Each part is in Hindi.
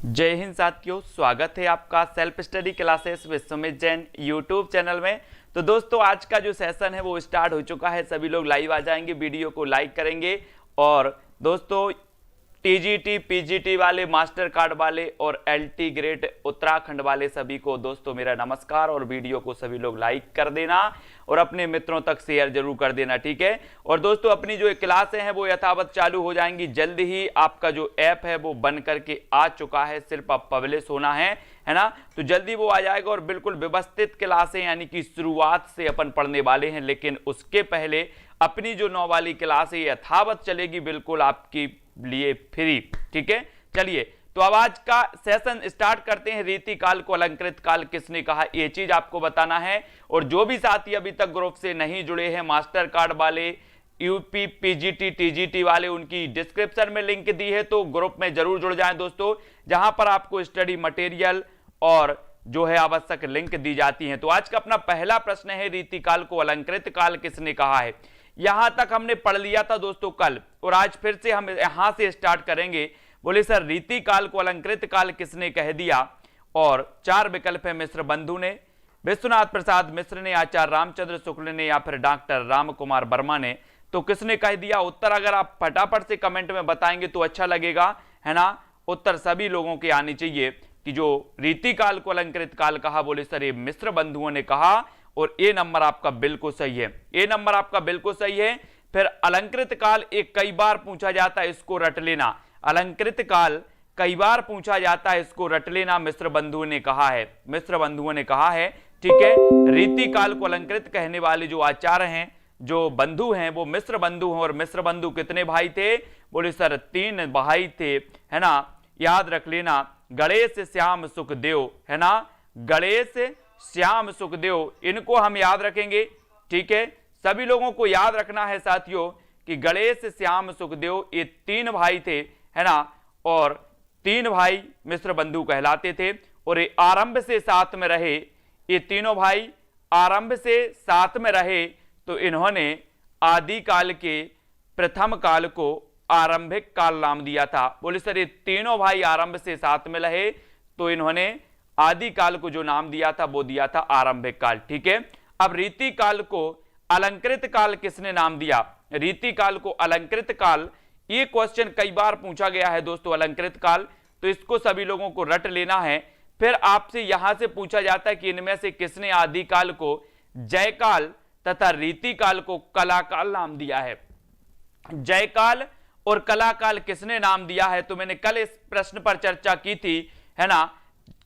जय हिंद साथियों, स्वागत है आपका self study classes with Sumit Jain YouTube channel में। तो दोस्तों, आज का जो सेशन है वो स्टार्ट हो चुका है। सभी लोग लाइव आ जाएंगे, वीडियो को लाइक करेंगे। और दोस्तों, टीजीटी पीजीटी वाले, मास्टर कार्ड वाले और एलटी ग्रेड उत्तराखंड वाले सभी को दोस्तों मेरा नमस्कार। और वीडियो को सभी लोग लाइक कर देना और अपने मित्रों तक शेयर जरूर कर देना, ठीक है। और दोस्तों, अपनी जो क्लासें हैं वो यथावत चालू हो जाएंगी जल्द ही। आपका जो ऐप है वो बन करके आ चुका है, सिर्फ अब पब्लिश होना है ना। तो जल्दी वो आ जाएगा और बिल्कुल व्यवस्थित क्लासें यानी कि शुरुआत से अपन पढ़ने वाले हैं। लेकिन उसके पहले अपनी जो 9 वाली क्लास है यथावत चलेगी, बिल्कुल आपकी लिए फ्री, ठीक है। चलिए, तो अब आज का सेशन स्टार्ट करते हैं। रीति काल को अलंकृत काल किसने कहा, ये चीज आपको बताना है। और जो भी साथी अभी तक ग्रुप से नहीं जुड़े हैं, मास्टर कार्ड वाले, यूपी पीजीटी टीजीटी वाले, उनकी डिस्क्रिप्शन में लिंक दी है, तो ग्रुप में जरूर जुड़ जाएं दोस्तों, जहां पर आपको स्टडी मटेरियल और जो है आवश्यक लिंक दी जाती हैं। तो आज का अपना पहला प्रश्न है, रीति काल को अलंकृत काल किसने कहा है। यहां तक हमने पढ़ लिया था दोस्तों कल, और आज फिर से हम यहां से स्टार्ट करेंगे। बोले सर, रीति काल को अलंकृत काल किसने कह दिया। और 4 विकल्प है, मिश्र बंधु ने, विश्वनाथ प्रसाद मिश्र ने, आचार्य रामचंद्र शुक्ल ने, या फिर डॉक्टर राम कुमार वर्मा ने। तो किसने कह दिया उत्तर, अगर आप फटाफट से कमेंट में बताएंगे तो अच्छा लगेगा, है ना। उत्तर सभी लोगों के आनी चाहिए कि जो रीति काल को अलंकृत काल कहा, बोले सर ये मिश्र बंधुओं ने कहा। और ए नंबर आपका बिल्कुल सही है, ए नंबर आपका बिल्कुल सही है। फिर अलंकृत काल एक कई बार पूछा जाता है, इसको रट लेना। अलंकृत काल कई बार पूछा जाता है, इसको रट लेना। मिश्र बंधुओं ने कहा है, मिश्र बंधुओं ने कहा है, ठीक है। रीति काल को अलंकृत कहने वाले जो आचार्य हैं, जो बंधु हैं, वो मिश्र बंधु हैं। और मिश्र बंधु कितने भाई थे, बोले सर 3 भाई थे, है ना। याद रख लेना, गणेश श्याम सुखदेव, है ना, गणेश श्याम सुखदेव, इनको हम याद रखेंगे, ठीक है। सभी लोगों को याद रखना है साथियों कि गणेश श्याम सुखदेव ये 3 भाई थे, है ना। और 3 भाई मिश्र बंधु कहलाते थे। और ये आरंभ से साथ में रहे, ये तीनों भाई आरंभ से साथ में रहे, तो इन्होंने आदि काल के प्रथम काल को आरंभिक काल नाम दिया था। बोले सर ये तीनों भाई आरंभ से साथ में रहे, तो इन्होंने आदि काल को जो नाम दिया था वो दिया था आरंभिक काल, ठीक है। अब रीति काल को अलंकृत काल किसने नाम दिया, रीति काल को अलंकृत काल, ये क्वेश्चन कई बार पूछा गया है दोस्तों, अलंकृत काल। तो इसको सभी लोगों को रट लेना है। फिर आपसे यहां से पूछा जाता है कि इनमें से किसने आदि काल को जयकाल तथा रीति काल को कलाकाल नाम दिया है। जयकाल और कलाकाल किसने नाम दिया है, तो मैंने कल इस प्रश्न पर चर्चा की थी, है ना।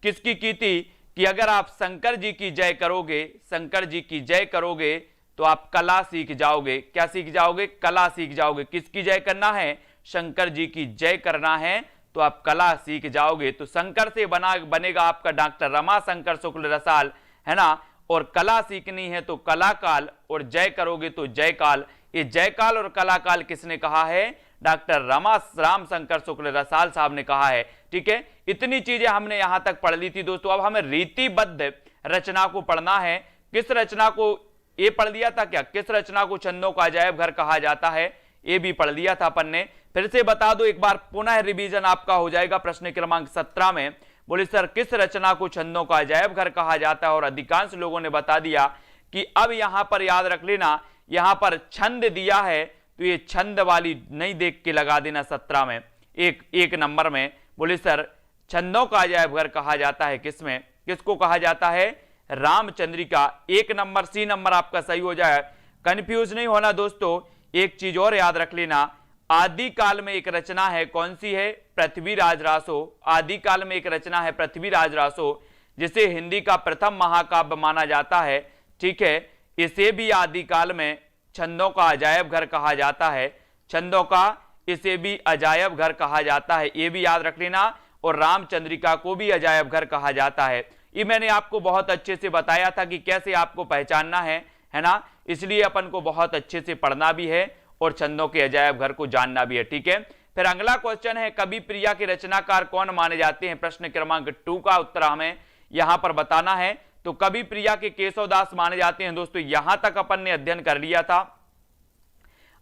किसकी की थी कि अगर आप शंकर जी की जय करोगे, शंकर जी की जय करोगे तो आप कला सीख जाओगे। क्या सीख जाओगे, कला सीख जाओगे। किसकी जय करना है, शंकर जी की जय करना है, तो आप कला सीख जाओगे। तो शंकर से बनेगा आपका डॉक्टर रमाशंकर शुक्ल रसाल, है ना। और कला सीखनी है तो कलाकाल, और जय करोगे तो जयकाल। ये जयकाल और कलाकाल किसने कहा है, डॉक्टर रामशंकर शुक्ल रसाल साहब ने कहा है, ठीक है। इतनी चीजें हमने यहां तक पढ़ ली थी दोस्तों। अब हमें रीतिबद्ध रचना को पढ़ना है। किस रचना को, ये पढ़ लिया था क्या, किस रचना को छंदों का अजायब घर कहा जाता है, ये भी पढ़ लिया था अपन ने। फिर से बता दो एक बार, पुनः रिवीजन आपका हो जाएगा। प्रश्न क्रमांक 17 में बोले सर किस रचना को छंदों का अजायब घर कहा जाता है, और अधिकांश लोगों ने बता दिया कि अब यहां पर याद रख लेना, यहां पर छंद दिया है तो ये छंद वाली नहीं देख के लगा देना 17 में, एक नंबर में। बोले सर छंदों का अजायब घर कहा जाता है किसमें, किसको कहा जाता है, रामचंद्रिका। 1 नंबर, सी नंबर आपका सही हो जाए। कंफ्यूज नहीं होना दोस्तों। एक चीज और याद रख लेना, आदि काल में एक रचना है, कौन सी है, पृथ्वीराज रासो। आदि काल में एक रचना है पृथ्वीराज रासो, जिसे हिंदी का प्रथम महाकाव्य माना जाता है, ठीक है। इसे भी आदि काल में छंदों का अजायब घर कहा जाता है, छंदों का इसे भी अजायब घर कहा जाता है, ये भी याद रख लेना। और रामचंद्रिका को भी अजायब घर कहा जाता है। ये मैंने आपको बहुत अच्छे से बताया था कि कैसे आपको पहचानना है ना। इसलिए अपन को बहुत अच्छे से पढ़ना भी है और छंदों के अजायब घर को जानना भी है, ठीक है। फिर अगला क्वेश्चन है, कवि प्रिया के रचनाकार कौन माने जाते हैं। प्रश्न क्रमांक 2 का उत्तर हमें यहां पर बताना है। तो कवि प्रिया के केशवदास माने जाते हैं दोस्तों। यहां तक अपन ने अध्ययन कर लिया था।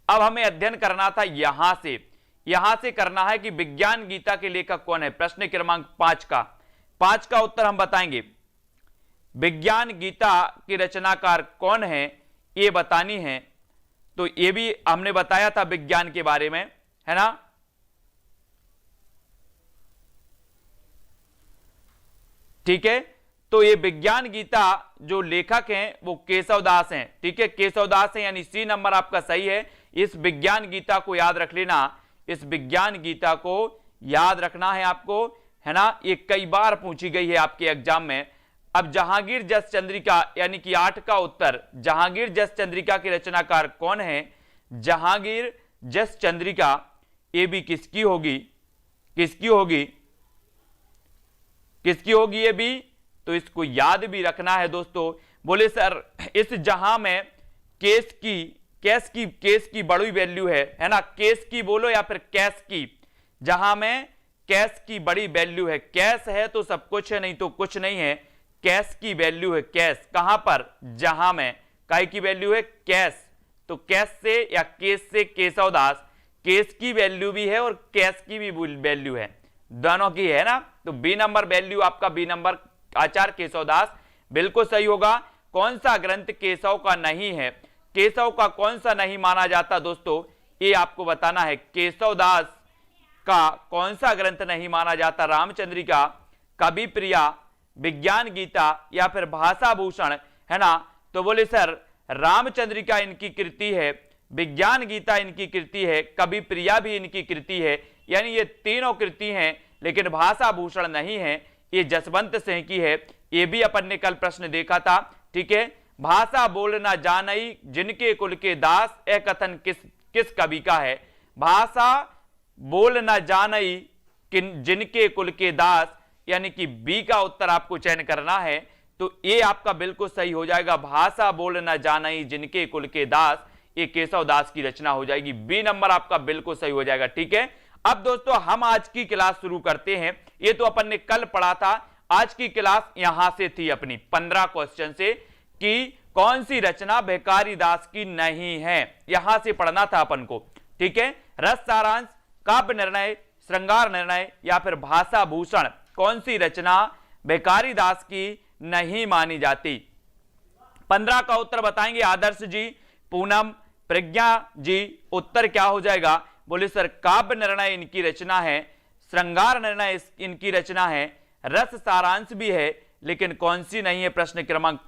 अब हमें अध्ययन करना था यहां से, यहां से करना है कि विज्ञान गीता के लेखक कौन है। प्रश्न क्रमांक 5 का उत्तर हम बताएंगे। विज्ञान गीता की रचनाकार कौन है ये बतानी है। तो ये भी हमने बताया था विज्ञान के बारे में, है ना। ठीक है, तो ये विज्ञान गीता जो लेखक हैं वो केशवदास हैं। ठीक है, केशवदास हैं, यानी सी नंबर आपका सही है। इस विज्ञान गीता को याद रख लेना, इस विज्ञान गीता को याद रखना है आपको, है ना। ये कई बार पूछी गई है आपके एग्जाम में। अब जहांगीर जस चंद्रिका यानी कि 8 का उत्तर, जहांगीर जस चंद्रिका के रचनाकार कौन है। जहांगीर जस चंद्रिका ये भी किसकी होगी, किसकी होगी, किसकी होगी ये भी, तो इसको याद भी रखना है दोस्तों। बोले सर इस जहां में केस की बड़ी वैल्यू है ना। केस की बोलो या फिर कैश की, जहां में कैश की बड़ी वैल्यू है। कैश है तो सब कुछ है, नहीं तो कुछ नहीं है। कैश की वैल्यू है, कैश कहां पर, जहां में काय की वैल्यू है कैश, तो कैश से या केस से केशवदास, केस की वैल्यू भी है और कैश की भी वैल्यू है, दोनों की है ना। तो बी नंबर वैल्यू आपका, बी नंबर आचार्य केशवदास बिल्कुल सही होगा। कौन सा ग्रंथ केशव का नहीं है, केशव का कौन सा नहीं माना जाता दोस्तों, ये आपको बताना है। केशवदास का कौन सा ग्रंथ नहीं माना जाता, रामचंद्रिका, कवि प्रिया, विज्ञान गीता या फिर भाषा भूषण, है ना। तो बोले सर रामचंद्रिका इनकी कृति है, विज्ञान गीता इनकी कृति है, कवि प्रिया भी इनकी कृति है, यानी ये तीनों कृति हैं। लेकिन भाषा भूषण नहीं है, ये जसवंत सिंह की है। ये भी अपन ने कल प्रश्न देखा था। ठीक है, भाषा बोलना जानई जिनके कुल के दास, यह कथन किस कवि का है। भाषा बोलना जानई जिनके कुल के दास, यानी कि बी का उत्तर आपको चयन करना है। तो ये आपका बिल्कुल सही हो जाएगा। भाषा बोलना जानई जिनके कुल के दास, ये केशवदास की रचना हो जाएगी। बी नंबर आपका बिल्कुल सही हो जाएगा। ठीक है, अब दोस्तों हम आज की क्लास शुरू करते हैं। ये तो अपन ने कल पढ़ा था, आज की क्लास यहां से थी अपनी 15 क्वेश्चन से कि कौन सी रचना भिखारी दास की नहीं है, यहां से पढ़ना था अपन को। ठीक है, रस सारांश, काव्य निर्णय, श्रृंगार निर्णय या फिर भाषा भूषण, कौन सी रचना भिखारी दास की नहीं मानी जाती। 15 का उत्तर बताएंगे आदर्श जी, पूनम, प्रज्ञा जी। उत्तर क्या हो जाएगा, बोले सर काव्य निर्णय इनकी रचना है, श्रृंगार निर्णय इनकी रचना है, रस सारांश भी है, लेकिन कौन सी नहीं है। प्रश्न क्रमांक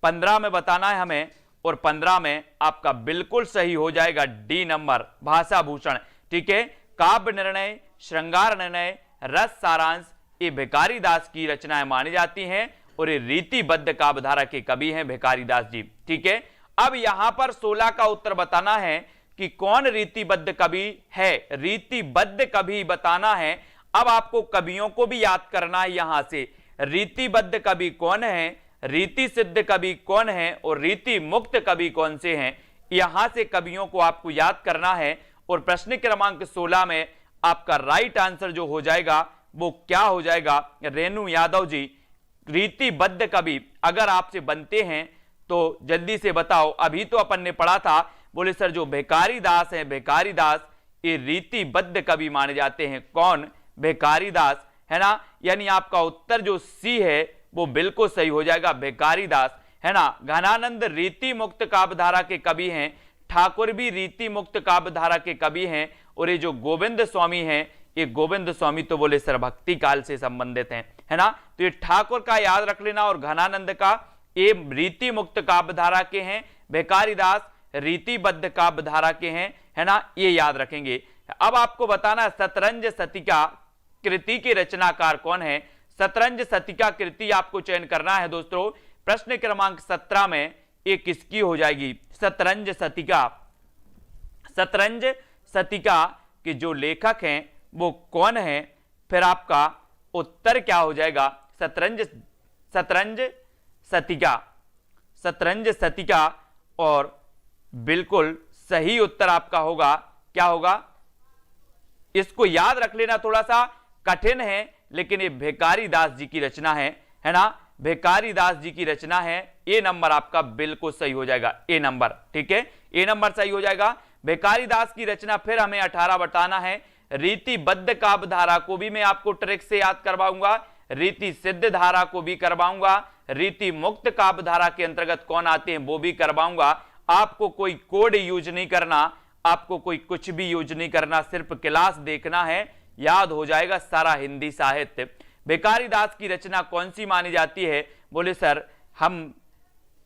15 में बताना है हमें, और 15 में आपका बिल्कुल सही हो जाएगा डी नंबर, भाषा भूषण। ठीक है, काव्य निर्णय, श्रृंगार निर्णय, रस सारांश ये भिखारी दास की रचनाएं मानी जाती हैं और ये रीतिबद्ध काव्यधारा के कवि हैं भिखारी दास जी। ठीक है, अब यहां पर 16 का उत्तर बताना है कि कौन रीतिबद्ध कवि है, रीतिबद्ध कवि बताना है। अब आपको कवियों को भी याद करना है यहां से, रीतिबद्ध कवि कौन है, रीति सिद्ध कवि कौन है और रीति मुक्त कवि कौन से हैं, यहां से कवियों को आपको याद करना है। और प्रश्न क्रमांक 16 में आपका राइट आंसर जो हो जाएगा वो क्या हो जाएगा, रेणु यादव जी। रीतिबद्ध कवि अगर आपसे बनते हैं तो जल्दी से बताओ। अभी तो अपन ने पढ़ा था, बोले सर जो भिखारी दास है, भिखारी दास ये रीतिबद्ध कवि माने जाते हैं। कौन, भिखारी दास, है ना। यानी आपका उत्तर जो सी है वो बिल्कुल सही हो जाएगा, भिखारी दास, है ना। घनानंद रीति मुक्त काव्यधारा के कवि हैं, ठाकुर भी रीति मुक्त काव्यधारा के कवि हैं, और ये जो गोविंद स्वामी हैं, ये गोविंद स्वामी तो बोले सर भक्ति काल से संबंधित हैं, है ना। तो ये ठाकुर का याद रख लेना, और घनानंद का ये रीति मुक्त काव्यधारा के हैं, भिखारी दास रीतिबद्ध काव्यधारा के हैं, है ना, ये याद रखेंगे। अब आपको बताना शतरंज शतिका कृति के रचनाकार कौन है। शतरंज शतिका कृति आपको चयन करना है दोस्तों। प्रश्न क्रमांक 17 में ये किसकी हो जाएगी, शतरंज शतिका। शतरंज शतिका के जो लेखक हैं वो कौन है, फिर आपका उत्तर क्या हो जाएगा, शतरंज शतिका, शतरंज शतिका। और बिल्कुल सही उत्तर आपका होगा, क्या होगा, इसको याद रख लेना, थोड़ा सा कठिन है लेकिन ये भिखारी दास जी की रचना है ना, भिखारी दास जी की रचना है। ए नंबर आपका बिल्कुल सही हो जाएगा, ए नंबर। ठीक है, ए नंबर सही हो जाएगा। भिखारीदास की रचना फिर हमें 18 बताना है। रीतिबद्ध काव्य धारा को भी मैं आपको ट्रिक से याद करवाऊंगा, रीति सिद्ध धारा को भी करवाऊंगा, रीति मुक्त काव्य धारा के अंतर्गत कौन आते हैं वो भी करवाऊंगा। आपको कोई कोड यूज नहीं करना, आपको कोई कुछ भी यूज नहीं करना, सिर्फ क्लास देखना है, याद हो जाएगा सारा हिंदी साहित्य। भिखारीदास की रचना कौन सी मानी जाती है? बोले सर हम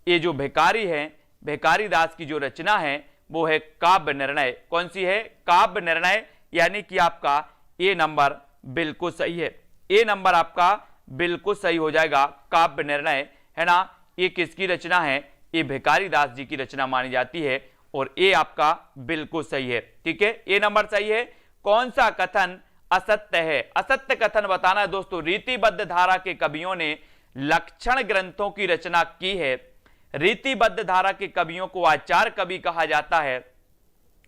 ये जो भिखारी है, भिखारीदास की जो रचना है वो है काव्य निर्णय। कौन सी है? काव्य निर्णय, यानी कि आपका ए नंबर बिल्कुल सही है। ए नंबर आपका बिल्कुल सही हो जाएगा, काव्य निर्णय, है ना। ये किसकी रचना है? ये भिखारीदास जी की रचना मानी जाती है और ए आपका बिल्कुल सही है। ठीक है, ए नंबर सही है। कौन सा कथन असत्य है? असत्य कथन बताना है दोस्तों। रीतिबद्ध धारा के कवियों ने लक्षण ग्रंथों की रचना की है। रीतिबद्ध धारा के कवियों को आचार्य कवि कहा जाता है।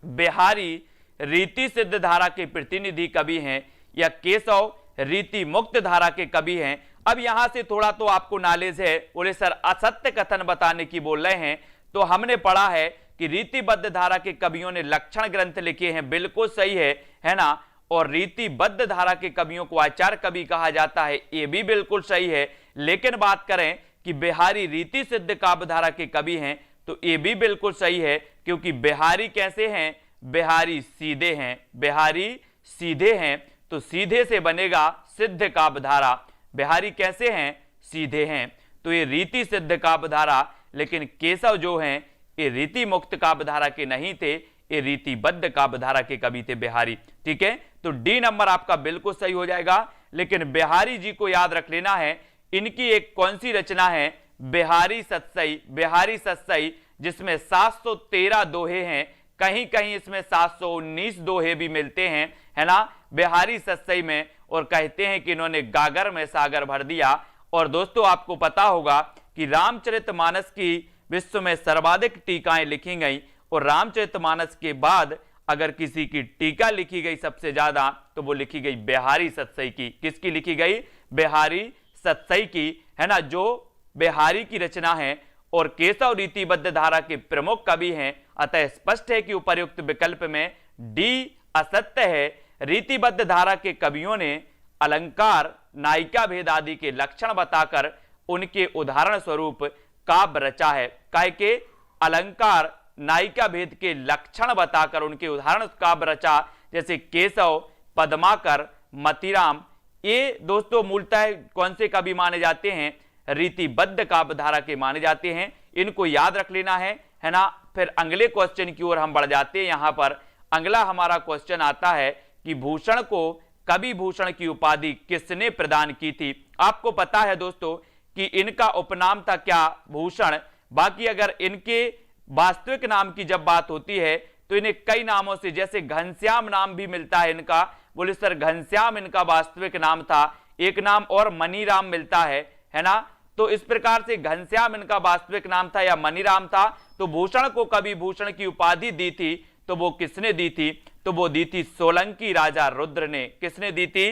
बिहारी रीति सिद्ध धारा के प्रतिनिधि कवि हैं या केशव रीति मुक्त धारा के कवि हैं। अब यहां से थोड़ा तो आपको नॉलेज है। बोले सर असत्य कथन बताने की बोल रहे हैं, तो हमने पढ़ा है कि रीतिबद्ध धारा के कवियों ने लक्षण ग्रंथ लिखे हैं, बिल्कुल सही है ना। और रीतिबद्ध धारा के कवियों को आचार्य कवि कहा जाता है, ये भी बिल्कुल सही है। लेकिन बात करें कि बिहारी रीति सिद्ध काव्य धारा के कवि हैं, तो ये भी बिल्कुल सही है, क्योंकि बिहारी कैसे हैं? बिहारी सीधे हैं, बिहारी सीधे हैं, तो सीधे से बनेगा सिद्ध काव्य धारा। बिहारी कैसे हैं? सीधे हैं, तो ये रीति सिद्ध काव्य धारा। लेकिन केशव जो हैं ये रीति मुक्त काव्य धारा के नहीं थे, ये रीतिबद्ध काव्य धारा के कवि थे बिहारी। ठीक है, तो डी नंबर आपका बिल्कुल सही हो जाएगा। लेकिन बिहारी जी को याद रख लेना है, इनकी एक कौन सी रचना है? बिहारी सतसई। बिहारी सतसई जिसमें 713 दोहे हैं, कहीं कहीं इसमें 719 दोहे भी मिलते हैं, है ना, बिहारी सतसई में। और कहते हैं कि इन्होंने गागर में सागर भर दिया। और दोस्तों आपको पता होगा कि रामचरितमानस की विश्व में सर्वाधिक टीकाएं लिखी गई, और रामचरितमानस के बाद अगर किसी की टीका लिखी गई सबसे ज्यादा, तो वो लिखी गई बिहारी सतसई की। किसकी लिखी गई? बिहारी सतसई की, है ना, जो बिहारी की रचना है। और केशव रीतिबद्ध धारा के प्रमुख कवि हैं, अतः स्पष्ट है कि उपर्युक्त विकल्प में डी असत्य है। रीतिबद्ध धारा के कवियों ने अलंकार, नायिका भेद आदि के लक्षण बताकर उनके उदाहरण स्वरूप काव्य रचा है। काय के? अलंकार, नायिका भेद के लक्षण बताकर उनके उदाहरण काव्य रचा, जैसे केशव, पद्माकर, मतीराम। ये दोस्तों मूलतः कौन से कवि माने जाते हैं? रीतिबद्ध काव्य धारा के माने जाते हैं। इनको याद रख लेना है ना। फिर अगले क्वेश्चन की ओर हम बढ़ जाते हैं। यहां पर अगला हमारा क्वेश्चन आता है कि भूषण को कवि भूषण की उपाधि किसने प्रदान की थी? आपको पता है दोस्तों कि इनका उपनाम था क्या? भूषण। बाकी अगर इनके वास्तविक नाम की जब बात होती है तो इन्हें कई नामों से, जैसे घनश्याम नाम भी मिलता है इनका। बोले सर घनश्याम इनका वास्तविक नाम था। एक नाम और मनीराम मिलता है ना। तो इस प्रकार से घनश्याम इनका वास्तविक नाम था या मनीराम था। तो भूषण को कवि भूषण की उपाधि दी थी, तो वो किसने दी थी? तो वो दी थी सोलंकी राजा रुद्र ने। किसने दी थी?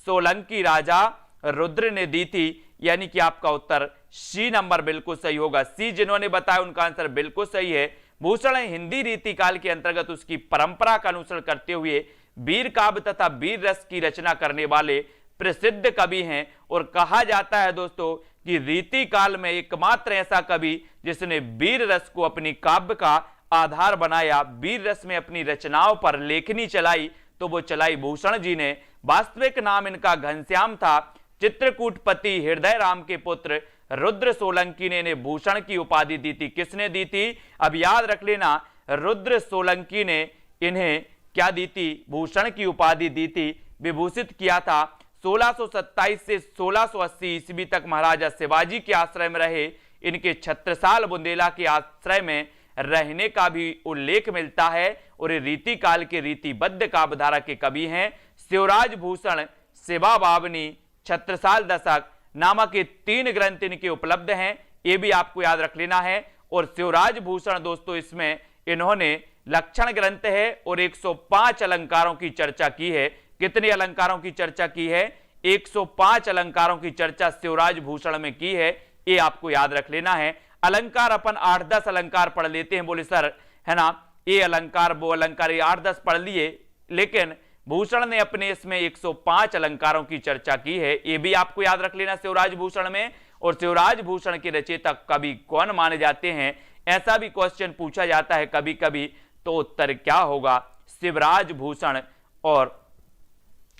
सोलंकी राजा रुद्र ने दी थी। यानी कि आपका उत्तर सी नंबर बिल्कुल सही होगा। सी जिन्होंने बताया उनका आंसर बिल्कुल सही है। भूषण हिंदी रीति काल के अंतर्गत उसकी परंपरा का अनुसरण करते हुए वीर काव्य तथा वीर रस की रचना करने वाले प्रसिद्ध कवि हैं। और कहा जाता है दोस्तों कि रीति काल में एकमात्र ऐसा कवि जिसने वीर रस को अपनी काव्य का आधार बनाया, वीर रस में अपनी रचनाओं पर लेखनी चलाई, तो वो चलाई भूषण जी ने। वास्तविक नाम इनका घनश्याम था। चित्रकूटपति हृदय राम के पुत्र रुद्र सोलंकी ने इन्हें भूषण की उपाधि दी थी। किसने दी थी? अब याद रख लेना, रुद्र सोलंकी ने इन्हें क्या दी थी? भूषण की उपाधि दी थी, विभूषित किया था। 1627 से 1680 ईस्वी तक महाराजा शिवाजी के आश्रय में रहे। इनके छत्रसाल बुंदेला के आश्रय में रहने का भी उल्लेख मिलता है। और ये रीति काल के रीतिबद्ध काव्य धारा के कवि हैं। शिवराज भूषण, शिवा बावनी, छत्रसाल दशक नामक ये 3 ग्रंथ इनके उपलब्ध हैं। ये भी आपको याद रख लेना है। और शिवराज भूषण दोस्तों इसमें इन्होंने लक्षण ग्रंथ है और 105 अलंकारों की चर्चा की है। कितने अलंकारों की चर्चा की है? 105 अलंकारों की चर्चा शिवराज भूषण में की है। ये आपको याद रख लेना है। अलंकार अपन 8-10 अलंकार पढ़ लेते हैं। बोले सर, है ना, ये अलंकार वो अलंकार, ये 8-10 पढ़ लिए, लेकिन भूषण ने अपने इसमें 105 अलंकारों की चर्चा की है। ये भी आपको याद रख लेना शिवराज भूषण में। और शिवराज भूषण के रचयिता कवि कौन माने जाते हैं, ऐसा भी क्वेश्चन पूछा जाता है कभी कभी, तो उत्तर क्या होगा, शिवराज भूषण। और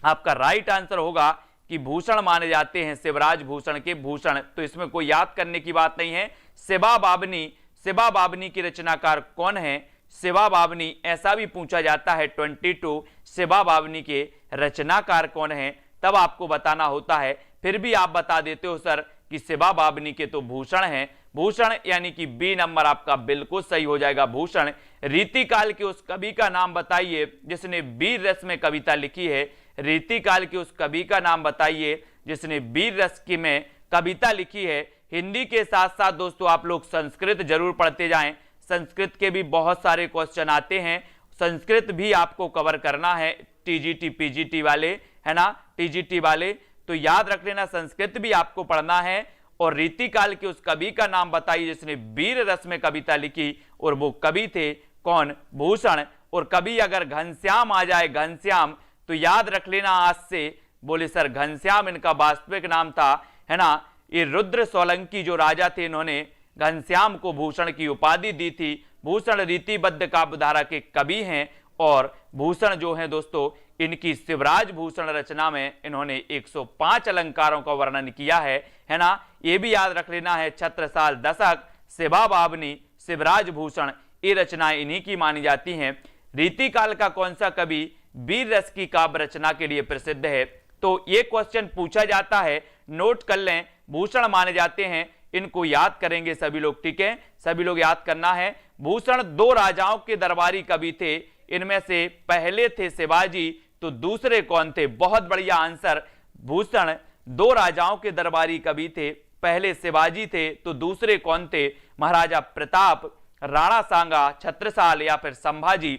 आपका राइट आंसर होगा कि भूषण माने जाते हैं शिवराज भूषण के भूषण। तो इसमें कोई याद करने की बात नहीं है। शिवा बावनी, शिवा बावनी की रचनाकार कौन है, शिवा बावनी, ऐसा भी पूछा जाता है 22 शिवा बावनी के रचनाकार कौन है, तब आपको बताना होता है। फिर भी आप बता देते हो सर कि शिवा बावनी के तो भूषण हैं, भूषण यानी कि बी नंबर आपका बिल्कुल सही हो जाएगा भूषण। रीतिकाल के उस कवि का नाम बताइए जिसने वीर रस में कविता लिखी है, रीतिकाल के उस कवि का नाम बताइए जिसने वीर रस की में कविता लिखी है। हिंदी के साथ साथ दोस्तों आप लोग संस्कृत जरूर पढ़ते जाएं, संस्कृत के भी बहुत सारे क्वेश्चन आते हैं, संस्कृत भी आपको कवर करना है, टीजीटी पीजीटी वाले, है ना, टीजीटी वाले, तो याद रख लेना संस्कृत भी आपको पढ़ना है। और रीतिकाल के उस कवि का नाम बताइए जिसने वीर रस में कविता लिखी, और वो कवि थे कौन, भूषण। और कवि अगर घनश्याम आ जाए, घनश्याम, तो याद रख लेना आज से, बोले सर घनश्याम इनका वास्तविक नाम था, है ना। ये रुद्र सोलंकी जो राजा थे, इन्होंने घनश्याम को भूषण की उपाधि दी थी। भूषण रीतिबद्ध काव्यधारा के कवि हैं, और भूषण जो हैं दोस्तों, इनकी शिवराज भूषण रचना में इन्होंने 105 अलंकारों का वर्णन किया है ना। ये भी याद रख लेना है, छत्रसाल दशक, शिवा बावनी, शिवराज भूषण, ये रचनाएं इन्हीं की मानी जाती हैं। रीतिकाल का कौन सा कवि वीर रस की काव्य रचना के लिए प्रसिद्ध है, तो ये क्वेश्चन पूछा जाता है, नोट कर लें, भूषण माने जाते हैं, इनको याद करेंगे सभी लोग, ठीक है, सभी लोग याद करना है। भूषण 2 राजाओं के दरबारी कवि थे, इनमें से पहले थे शिवाजी, तो दूसरे कौन थे, बहुत बढ़िया आंसर, भूषण 2 राजाओं के दरबारी कवि थे, पहले शिवाजी थे तो दूसरे कौन थे, महाराजा प्रताप, राणा सांगा, छत्रसाल या फिर संभाजी।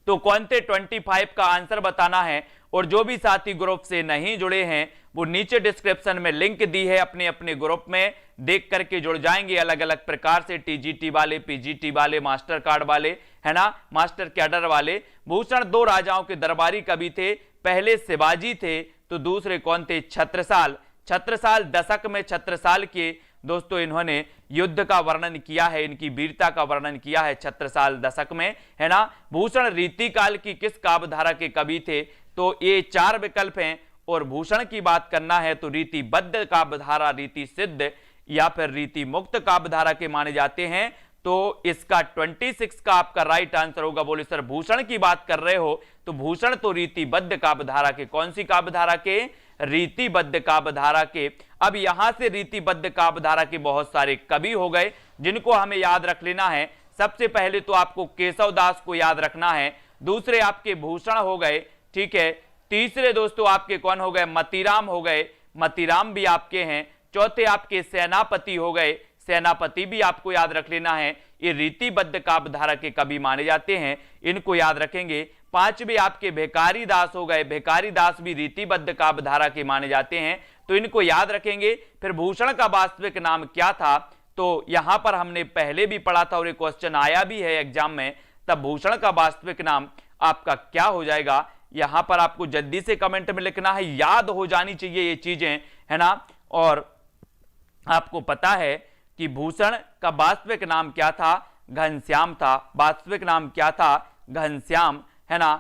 तो कौन थे 25 का आंसर बताना है। और जो भी साथी ग्रुप से नहीं जुड़े हैं वो नीचे डिस्क्रिप्शन में लिंक दी है, अपने अपने ग्रुप में देख करके जुड़ जाएंगे, अलग अलग प्रकार से, टीजीटी वाले, पीजीटी वाले, मास्टर कार्ड वाले, है ना, मास्टर कैडर वाले। भूषण 2 राजाओं के दरबारी कवि थे, पहले शिवाजी थे तो दूसरे कौन थे, छत्रसाल। छत्रसाल दशक में छत्रसाल के दोस्तों इन्होंने युद्ध का वर्णन किया है, इनकी वीरता का वर्णन किया है छत्रसाल दशक में, है ना। भूषण रीतिकाल की किस काव्यधारा के कवि थे, तो ये 4 विकल्प हैं। और भूषण की बात करना है तो रीतिबद्ध काव्यधारा, रीति सिद्ध या फिर रीति मुक्त काव्यधारा के माने जाते हैं। तो इसका 26 का आपका राइट आंसर होगा। बोले सर भूषण की बात कर रहे हो, तो भूषण तो रीतिबद्ध काव्यधारा के, कौन सी काव्यधारा के, रीतिबद्ध काव्यधारा के। अब यहां से रीतिबद्ध काव्यधारा के बहुत सारे कवि हो गए जिनको हमें याद रख लेना है। सबसे पहले तो आपको केशव दास को याद रखना है, दूसरे आपके भूषण हो गए, ठीक है, तीसरे दोस्तों आपके कौन हो गए, मतीराम हो गए, मतीराम भी आपके हैं, चौथे आपके सेनापति हो गए, सेनापति भी आपको याद रख लेना है, ये रीतिबद्ध काव्यधारा के कवि माने जाते हैं, इनको याद रखेंगे। पांचवे आपके भिखारी दास हो गए, भिखारी दास भी रीतिबद्ध काव्यधारा के माने जाते हैं, तो इनको याद रखेंगे। फिर भूषण का वास्तविक नाम क्या था, तो यहां पर हमने पहले भी पढ़ा था और ये क्वेश्चन आया भी है एग्जाम में, तब भूषण का वास्तविक नाम आपका क्या हो जाएगा, यहां पर आपको जल्दी से कमेंट में लिखना है, याद हो जानी चाहिए ये चीजें, है ना। और आपको पता है कि भूषण का वास्तविक नाम क्या था, घनश्याम था, वास्तविक नाम क्या था, घनश्याम, है ना।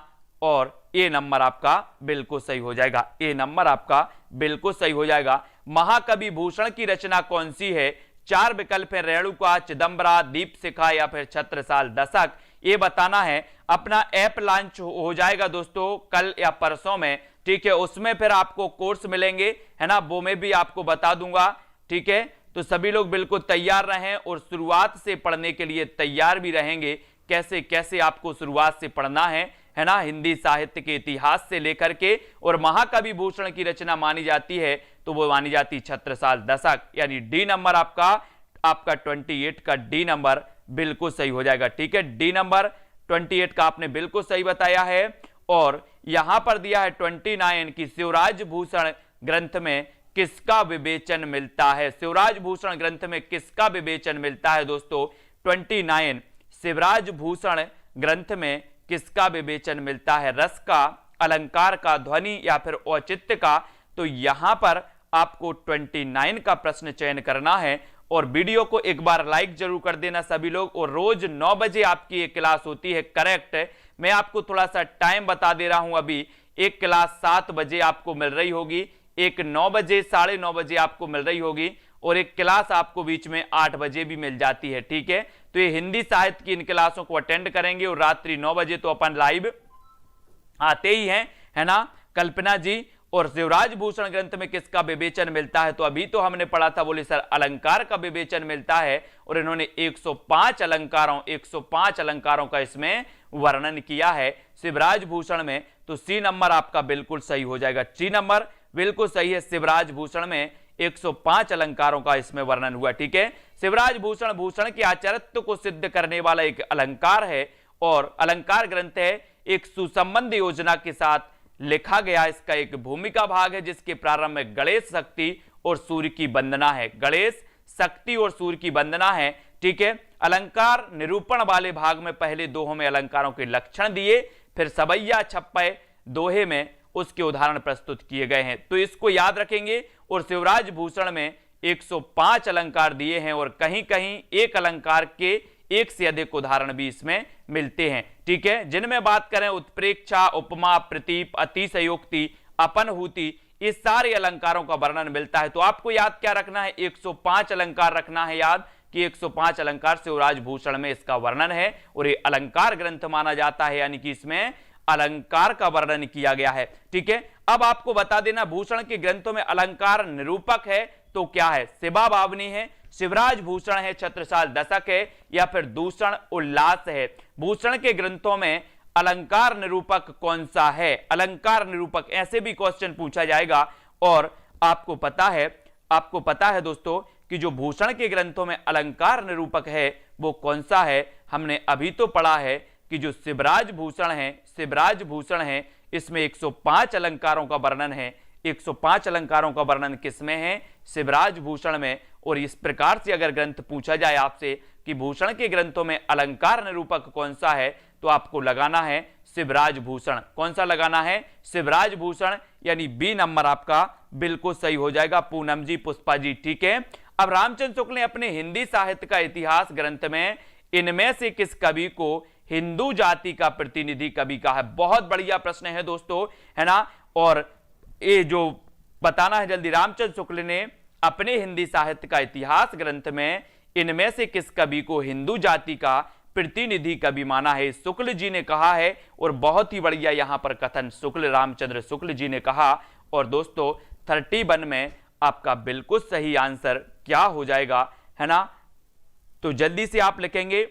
और ए नंबर आपका बिल्कुल सही हो जाएगा, ए नंबर आपका बिल्कुल सही हो जाएगा। महाकवि भूषण की रचना कौन सी है, 4 विकल्प है, रेणुका, चिदंबरा, दीपशिखा या फिर छत्रसाल दशक, ये बताना है। अपना ऐप लॉन्च हो जाएगा दोस्तों कल या परसों में, ठीक है, उसमें फिर आपको कोर्स मिलेंगे, है ना, वो मैं भी आपको बता दूंगा, ठीक है। तो सभी लोग बिल्कुल तैयार रहें और शुरुआत से पढ़ने के लिए तैयार भी रहेंगे, कैसे कैसे आपको शुरुआत से पढ़ना है ना, हिंदी साहित्य के इतिहास से लेकर के। और महाकवि भूषण की रचना मानी जाती है तो वो मानी जाती छत्रसाल दशक, यानी डी नंबर आपका 28 का डी नंबर बिल्कुल सही हो जाएगा, ठीक है, डी नंबर 28 का आपने बिल्कुल सही बताया है। और यहां पर दिया है 29 की शिवराज भूषण ग्रंथ में किसका विवेचन मिलता है, शिवराज भूषण ग्रंथ में किसका विवेचन मिलता है दोस्तों, 29 शिवराज भूषण ग्रंथ में किसका विवेचन मिलता है? रस का, अलंकार का, ध्वनि या फिर औचित्य का? तो यहां पर आपको 29 का प्रश्न चयन करना है और वीडियो को एक बार लाइक जरूर कर देना सभी लोग। और रोज 9 बजे आपकी एक क्लास होती है, करेक्ट। मैं आपको थोड़ा सा टाइम बता दे रहा हूं, अभी एक क्लास 7 बजे आपको मिल रही होगी, एक 9 बजे, 9:30 बजे आपको मिल रही होगी और एक क्लास आपको बीच में 8 बजे भी मिल जाती है, ठीक है। तो ये हिंदी साहित्य की इन क्लासों को अटेंड करेंगे और रात्रि 9 बजे तो अपन लाइव आते ही हैं, है ना। कल्पना जी, और शिवराज भूषण ग्रंथ में किसका विवेचन मिलता है? तो अभी तो हमने पढ़ा था, बोले सर अलंकार का विवेचन मिलता है और इन्होंने 105 अलंकारों का इसमें वर्णन किया है शिवराज भूषण में। तो सी नंबर आपका बिल्कुल सही हो जाएगा, सी नंबर बिल्कुल सही है। शिवराज भूषण में 105 अलंकारों का इसमें वर्णन हुआ, ठीक है। शिवराज भूषण भूषण के आचार्यत्व को सिद्ध करने वाला एक अलंकार है और अलंकार ग्रंथ है, एक सुसंबंध योजना के साथ लिखा गया इसका एक भूमिका भाग है, जिसके प्रारंभ में गणेश, शक्ति और सूर्य की वंदना है। गणेश, शक्ति और सूर्य की वंदना है, ठीक है। अलंकार निरूपण वाले भाग में पहले दोहों में अलंकारों के लक्षण दिए, फिर सवैया छप्पय दोहे में उसके उदाहरण प्रस्तुत किए गए हैं। तो इसको याद रखेंगे। और शिवराज भूषण में 105 अलंकार दिए हैं और कहीं कहीं एक अलंकार के एक से अधिक उदाहरण भी इसमें मिलते हैं, ठीक है। जिनमें बात करें उत्प्रेक्षा, उपमा, प्रतीप, अतिशयोक्ति, अपनहूति, इस सारे अलंकारों का वर्णन मिलता है। तो आपको याद क्या रखना है? 105 अलंकार रखना है याद, कि 105 अलंकार शिवराज भूषण में इसका वर्णन है और ये अलंकार ग्रंथ माना जाता है, यानी कि इसमें अलंकार का वर्णन किया गया है, ठीक है। अब आपको बता देना, भूषण के ग्रंथों में अलंकार निरूपक है तो क्या है? शिवा बावनी है, शिवराज भूषण है, छत्रसाल दशक है या फिर दूषण उल्लास है? भूषण के ग्रंथों में अलंकार निरूपक कौन सा है? अलंकार निरूपक, ऐसे भी क्वेश्चन पूछा जाएगा। और आपको पता है दोस्तों कि जो भूषण के ग्रंथों में अलंकार निरूपक है वो कौन सा है? हमने अभी तो पढ़ा है कि जो शिवराज भूषण है इसमें 105 अलंकारों का वर्णन है। 105 अलंकारों का वर्णन किसमें है? शिवराज भूषण में। और इस प्रकार से अगर ग्रंथ पूछा जाए आपसे कि भूषण के ग्रंथों में अलंकार निरूपक कौन सा है, तो आपको लगाना है शिवराज भूषण। कौन सा लगाना है? शिवराज भूषण, यानी बी नंबर आपका बिल्कुल सही हो जाएगा, पूनम जी, पुष्पा जी, ठीक है। अब रामचंद्र शुक्ल ने अपने हिंदी साहित्य का इतिहास ग्रंथ में इनमें से किस कवि को हिंदू जाति का प्रतिनिधि कवि कहा है? बहुत बढ़िया प्रश्न है दोस्तों, है ना। और ये जो बताना है जल्दी, रामचंद्र शुक्ल ने अपने हिंदी साहित्य का इतिहास ग्रंथ में इनमें से किस कवि को हिंदू जाति का प्रतिनिधि कवि माना है? शुक्ल जी ने कहा है और बहुत ही बढ़िया यहां पर कथन रामचंद्र शुक्ल जी ने कहा। और दोस्तों 31 में आपका बिल्कुल सही आंसर क्या हो जाएगा, है ना। तो जल्दी से आप लिखेंगे।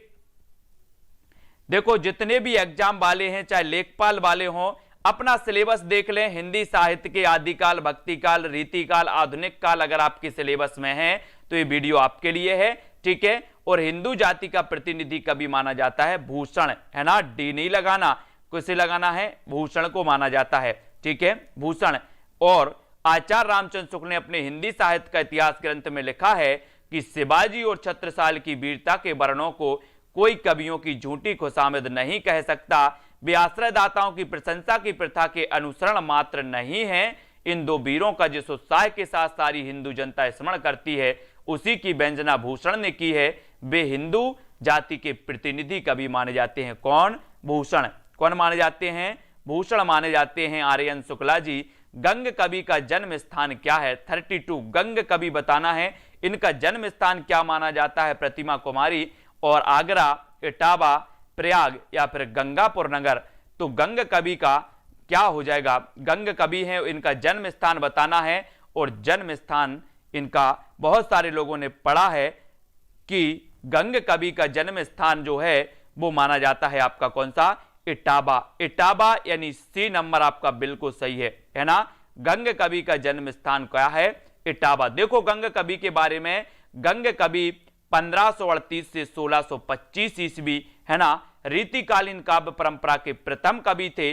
देखो जितने भी एग्जाम वाले हैं, चाहे लेखपाल वाले हों, अपना सिलेबस देख लें। हिंदी साहित्य के आदिकाल, भक्तिकाल, रीतिकाल, आधुनिक काल अगर आपके सिलेबस में है तो ये वीडियो आपके लिए है, ठीक है। और हिंदू जाति का प्रतिनिधि कवि माना जाता है भूषण, है ना। डी नहीं लगाना, किसे लगाना है? भूषण को माना जाता है, ठीक है, भूषण। और आचार्य रामचंद्र शुक्ल ने अपने हिंदी साहित्य का इतिहास ग्रंथ में लिखा है कि शिवाजी और छत्रसाल की वीरता के वर्णों को कोई कवियों की झूठी खुशामद नहीं कह सकता। वे आश्रयदाताओं की प्रशंसा की प्रथा के अनुसरण मात्र नहीं है। इन दो वीरों का जिस उत्साह के साथ सारी हिंदू जनता स्मरण करती है, उसी की व्यंजना भूषण ने की है। वे हिंदू जाति के प्रतिनिधि कवि माने जाते हैं। कौन? भूषण। कौन माने जाते हैं? भूषण माने जाते हैं। आर्यन शुक्ला जी, गंग कवि का जन्म स्थान क्या है? 32 गंग कवि बताना है। इनका जन्म स्थान क्या माना जाता है? प्रतिमा कुमारी और आगरा, इटावा, प्रयाग या फिर गंगापुर नगर। तो गंग कवि का क्या हो जाएगा? गंग कवि है, इनका जन्म स्थान बताना है। और जन्म स्थान इनका बहुत सारे लोगों ने पढ़ा है कि गंग कवि का जन्म स्थान जो है वो माना जाता है आपका कौन सा? इटावा। इटावा यानी सी नंबर आपका बिल्कुल सही है ना। गंग कवि का जन्म स्थान क्या है? इटावा। देखो गंग कवि के बारे में, गंग कवि 1538 से 1625 ईस्वी, है ना, रीतिकालीन काव्य परंपरा के प्रथम कवि थे।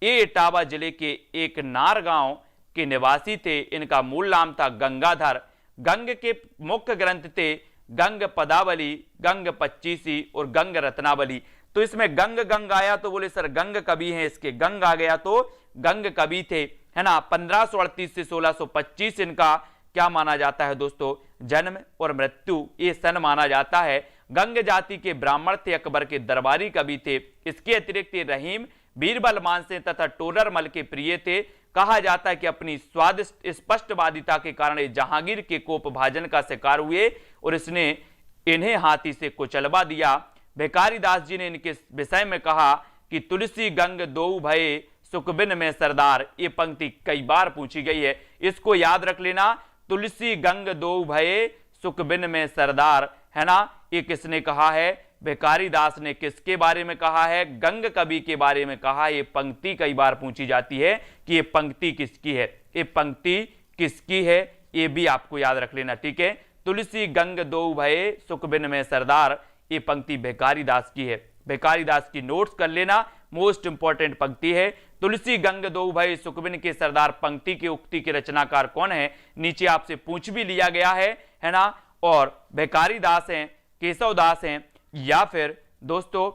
ये इटावा जिले के एक नार गांव के निवासी थे। इनका मूल नाम था गंगाधर। गंग के मुख्य ग्रंथ थे गंग पदावली, गंग पच्चीसी और गंग रत्नावली। तो इसमें गंग गंग आया तो बोले सर गंग कवि हैं इसके, गंग आ गया तो गंग कवि थे, है ना। 1538 से 1625 इनका क्या माना जाता है दोस्तों, जन्म और मृत्यु ये सन माना जाता है। गंग जाति के ब्राह्मण थे, अकबर के दरबारी कवि थे। इसके अतिरिक्त ये रहीम, बीरबल मानसिंह तथा टोडरमल के प्रिय थे। कहा जाता है कि अपनी स्वादिष्ट स्पष्टवादिता के कारण जहांगीर के कोप भाजन का शिकार हुए और इसने इन्हें हाथी से कुचलवा दिया। भिखारी दास जी ने इनके विषय में कहा कि तुलसी गंग दो भये सुखबिन में सरदार। ये पंक्ति कई बार पूछी गई है, इसको याद रख लेना। तुलसी गंग दो भये सुखबिन में सरदार, है ना। ये किसने कहा है, भिखारी दास ने। किसके बारे में कहा है, गंग कवि के बारे में कहा। ये पंक्ति कई बार पूछी जाती है कि ये पंक्ति किसकी है, ये पंक्ति किसकी है, ये भी आपको याद रख लेना, ठीक है। तुलसी गंग दो भये सुखबिन में सरदार, ये पंक्ति भिखारी दास की है। भिखारी दास की नोट्स कर लेना, मोस्ट इंपॉर्टेंट पंक्ति है। तुलसी गंग दो भये सुखबिन के सरदार पंक्ति के उक्ति के रचनाकार कौन है, नीचे आपसे पूछ भी लिया गया है ना। और भिखारी दास हैं, केशव दास हैं, या फिर दोस्तों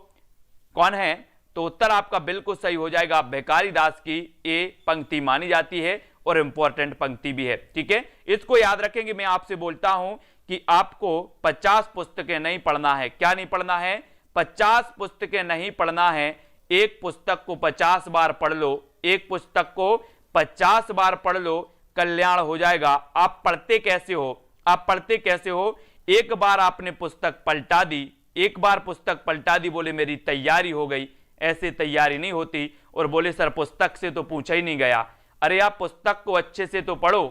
कौन है, तो उत्तर आपका बिल्कुल सही हो जाएगा। भिखारी दास की ये पंक्ति मानी जाती है और इंपॉर्टेंट पंक्ति भी है, ठीक है। इसको याद रखेंगे। मैं आपसे बोलता हूं कि आपको 50 पुस्तकें नहीं पढ़ना है। क्या नहीं पढ़ना है, 50 पुस्तकें नहीं पढ़ना है। एक पुस्तक को 50 बार पढ़ लो, एक पुस्तक को 50 बार पढ़ लो, कल्याण हो जाएगा। आप पढ़ते कैसे हो, आप पढ़ते कैसे हो, एक बार आपने पुस्तक पलटा दी, एक बार पुस्तक पलटा दी, बोले मेरी तैयारी हो गई। ऐसे तैयारी नहीं होती। और बोले सर पुस्तक से तो पूछा ही नहीं गया। अरे आप पुस्तक को अच्छे से तो पढ़ो,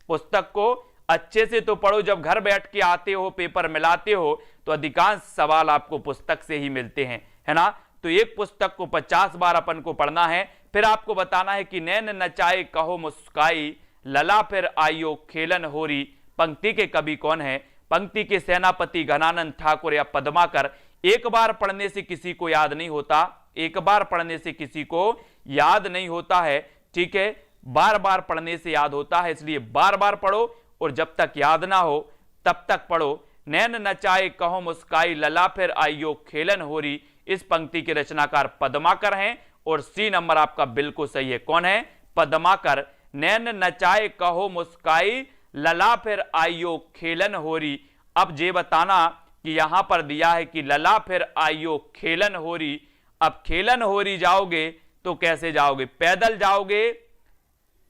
पुस्तक को अच्छे से तो पढ़ो। जब घर बैठ के आते हो, पेपर मिलाते हो, तो अधिकांश सवाल आपको पुस्तक से ही मिलते हैं, है ना। तो एक पुस्तक को 50 बार अपन को पढ़ना है। फिर आपको बताना है कि नैन नचाए कहो मुस्काई, लला फिर आइयो खेलन होरी। पंक्ति के कवि कौन है, पंक्ति के सेनापति घनानंद ठाकुर या पद्माकर। एक बार पढ़ने से किसी को याद नहीं होता, एक बार पढ़ने से किसी को याद नहीं होता है, ठीक है। बार बार पढ़ने से याद होता है, इसलिए बार बार पढ़ो और जब तक याद ना हो तब तक पढ़ो। नैन नचाए कहो मुस्काई, लला फिर आइयो खेलन होरी। इस पंक्ति के रचनाकार पद्माकर हैं और सी नंबर आपका बिल्कुल सही है। कौन है, पद्माकर। नैन नचाए कहो मुस्काई, लला फिर आइयो खेलन होरी। अब ये बताना कि यहां पर दिया है कि लला फिर आइयो खेलन होरी। अब खेलन होरी जाओगे तो कैसे जाओगे, पैदल जाओगे,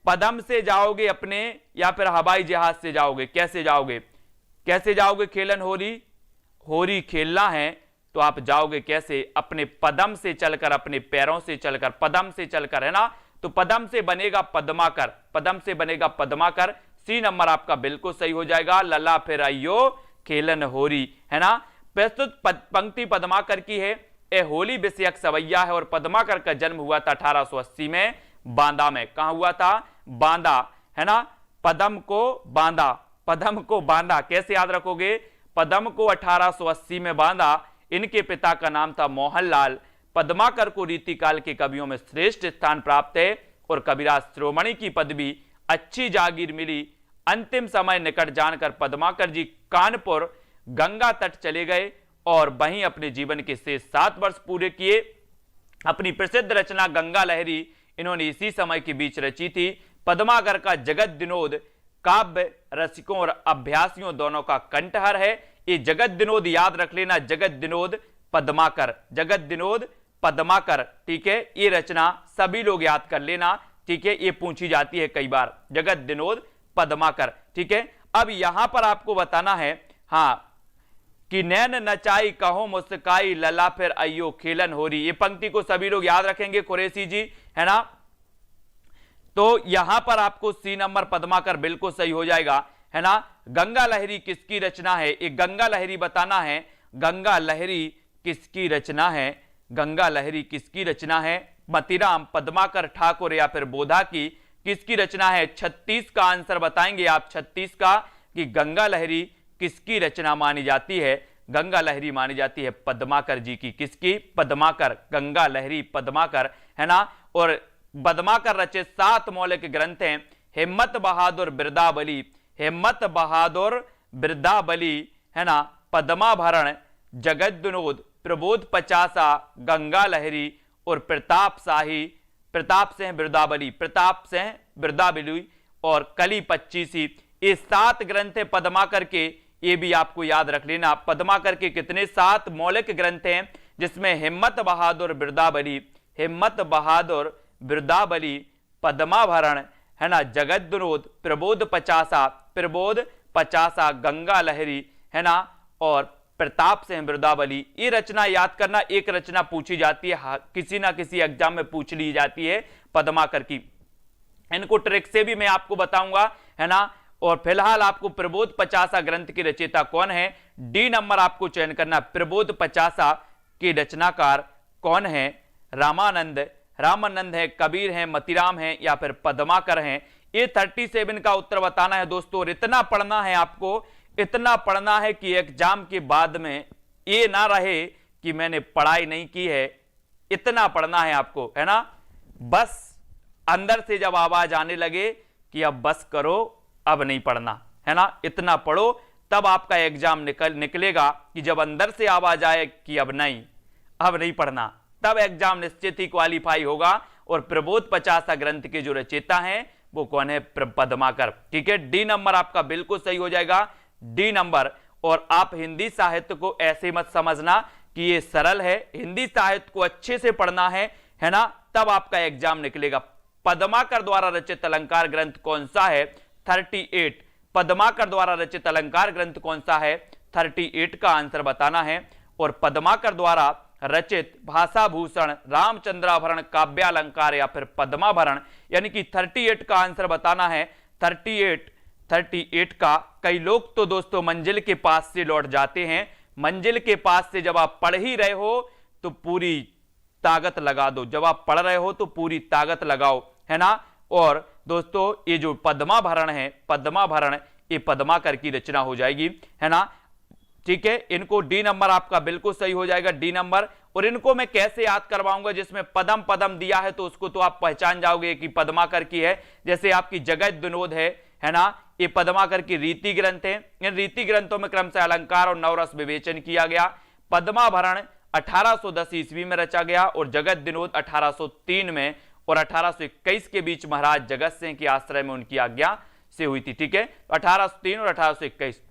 पदम से जाओगे अपने, या फिर हवाई जहाज से जाओगे, कैसे जाओगे, कैसे जाओगे खेलन होरी, होरी खेलना है तो आप जाओगे कैसे, अपने पदम से चलकर, अपने पैरों से चलकर, पदम से चलकर, है ना। तो पदम से बनेगा पद्माकर, पदम से बनेगा पद्माकर। सी नंबर आपका बिल्कुल सही हो जाएगा, लला फिर आइयो खेलन होरी, है ना। प्रस्तुत पंक्ति पद्माकर की है। ए होली विषयक सवैया है और पद्माकर का जन्म हुआ था 1880 में बांदा में। कहां हुआ था, बांदा, है ना। पदम को बांदा, पदम को बांदा कैसे याद रखोगे, पदम को 1880 में बांदा। इनके पिता का नाम था मोहनलाल। पद्माकर को रीतिकाल के कवियों में श्रेष्ठ स्थान प्राप्त है और कविराज श्रोमणी की पदवी, अच्छी जागीर मिली। अंतिम समय निकट जानकर पद्माकर जी कानपुर गंगा तट चले गए और वहीं अपने जीवन के शेष 7 वर्ष पूरे किए। अपनी प्रसिद्ध रचना गंगा लहरी इन्होंने इसी समय के बीच रची थी। पद्माकर का जगत विनोद काव्य रसिकों और अभ्यासियों दोनों का कंठहर है। ये जगत विनोद याद रख लेना, जगत विनोद पद्माकर, जगत विनोद पद्माकर, ठीक है। ये रचना सभी लोग याद कर लेना, ठीक है, ये पूछी जाती है कई बार, जगत विनोद पद्माकर, ठीक है। अब यहां पर आपको बताना है हां कि नैन नचाई कहो मुस्काई, लला फिर आइयो खेलन होरी। ये पंक्ति को सभी लोग याद रखेंगे, कुरैशी जी, है ना। तो यहां पर आपको सी नंबर पद्माकर बिल्कुल सही हो जाएगा, है ना। गंगा लहरी किसकी रचना है, एक गंगा लहरी बताना है। गंगा लहरी किसकी रचना है, गंगा लहरी किसकी रचना है, मतीराम, पद्माकर, ठाकुर या फिर बोधा की, किसकी रचना है। 36 का आंसर बताएंगे आप, 36 का, कि गंगा लहरी किसकी रचना मानी जाती है। गंगा लहरी मानी जाती है पद्माकर जी की, किसकी, पद्माकर, गंगा लहरी पद्माकर, है ना। और पद्माकर रचित 7 मौलिक ग्रंथ हैं। हिम्मत बहादुर बिरदावली, हिम्मत बहादुर बिरदावली, है ना, पद्माभरण, जगत विनोद, प्रबोध पचासा, गंगा लहरी और प्रताप शाही, प्रताप सिंह बिरदावली, प्रताप सिंह बिरदावली और कली 25। ये 7 ग्रंथ है पद्माकर के, ये भी आपको याद रख लेना। पद्माकर के कितने 7 मौलिक ग्रंथ हैं, जिसमें हिम्मत बहादुर बिरदावली, हिम्मत बहादुर बिरदावली, पद्माभरण, है ना, जगत विनोद, प्रबोध पचासा, प्रबोध पचासा, गंगा लहरी, है ना, और प्रताप सिंह बिरदावली। ये रचना याद करना, एक रचना पूछी जाती है, किसी ना किसी एग्जाम में पूछ ली जाती है पद्माकर की। इनको ट्रिक से भी मैं आपको बताऊंगा, है ना। और फिलहाल आपको प्रबोध पचासा ग्रंथ की रचयिता कौन है, डी नंबर आपको चयन करना। प्रबोध पचासा के रचनाकार कौन है, रामानंद, रामानंद है, कबीर है, मतीराम है या फिर पद्माकर हैं। ये 37 का उत्तर बताना है दोस्तों। और इतना पढ़ना है आपको, इतना पढ़ना है कि एग्जाम के बाद में ये ना रहे कि मैंने पढ़ाई नहीं की है। इतना पढ़ना है आपको, है ना। बस अंदर से जब आवाज आने लगे कि अब बस करो, अब नहीं पढ़ना, है ना, इतना पढ़ो, तब आपका एग्जाम निकलेगा कि जब अंदर से आवाज आए कि अब नहीं पढ़ना, तब एग्जाम निश्चित ही क्वालिफाई होगा। और प्रबोध पचासा ग्रंथ के जो रचयिता हैं वो कौन है, पद्माकर। ठीक है, डी नंबर आपका बिल्कुल सही हो जाएगा, डी नंबर। और आप हिंदी साहित्य को ऐसे मत समझना कि ये सरल है, हिंदी साहित्य को अच्छे से पढ़ना है ना, तब आपका एग्जाम निकलेगा। पद्माकर द्वारा रचित अलंकार ग्रंथ कौन सा है, 38। पद्माकर द्वारा रचित अलंकार ग्रंथ कौन सा है, 38 का आंसर बताना है। और पद्माकर द्वारा रचित भाषा भूषण, रामचंद्राभरण, काव्यालंकार या फिर पद्माभरण, यानी कि 38 का आंसर बताना है। 38 का। कई लोग तो दोस्तों मंजिल के पास से लौट जाते हैं। मंजिल के पास से जब आप पढ़ ही रहे हो तो पूरी ताकत लगा दो, जब आप पढ़ रहे हो तो पूरी ताकत लगाओ, है ना। और दोस्तों ये जो पद्माभरण है, पद्माभरण, ये पद्माकर की रचना हो जाएगी, है ना। ठीक है, इनको डी नंबर आपका बिल्कुल सही हो जाएगा, डी नंबर। और इनको मैं कैसे याद करवाऊंगा, जिसमें पदम पदम दिया है तो उसको तो आप पहचान जाओगे कि पद्माकर की है। जैसे आपकी जगत विनोद है ना, ये पद्माकर की रीति ग्रंथ है। इन रीति ग्रंथों में क्रमशः अलंकार और नवरस विवेचन किया गया। पद्माभरण 1810 ईस्वी में रचा गया और जगत विनोद 1803 में और 1821 के बीच महाराज जगत सिंह के आश्रय में उनकी आज्ञा से हुई थी। ठीक है, 1803 और 1821।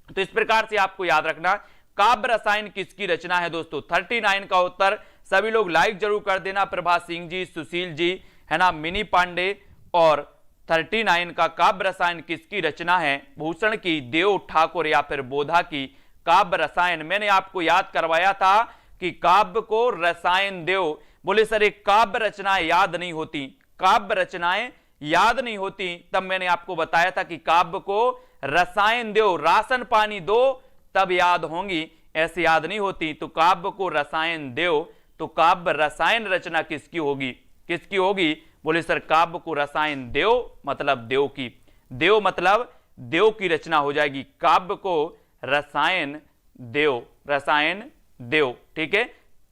तो इस प्रकार से आपको याद रखना। काव्य रसायन किसकी रचना है दोस्तों, 39 का उत्तर। सभी लोग लाइक जरूर कर देना, प्रभात सिंह जी, सुशील जी, है ना, मिनी पांडे। और 39 का काव्य रसायन किसकी रचना है, भूषण की, देव ठाकुर या फिर बोधा की। काव्य रसायन मैंने आपको याद करवाया था कि काव्य को रसायन देव। बोले सर एक काव्य रचनाएं याद नहीं होती, काव्य रचनाएं याद नहीं होती, तब मैंने आपको बताया था कि काव्य को रसायन दो, राशन पानी दो तब याद होंगी, ऐसे याद नहीं होती। तो काव्य को रसायन दो, तो काव्य रसायन रचना किसकी होगी, किसकी होगी। बोले सर काव्य को रसायन देव मतलब देव की, देव मतलब देव की रचना हो जाएगी। काव्य को रसायन देव, रसायन देव। ठीक है,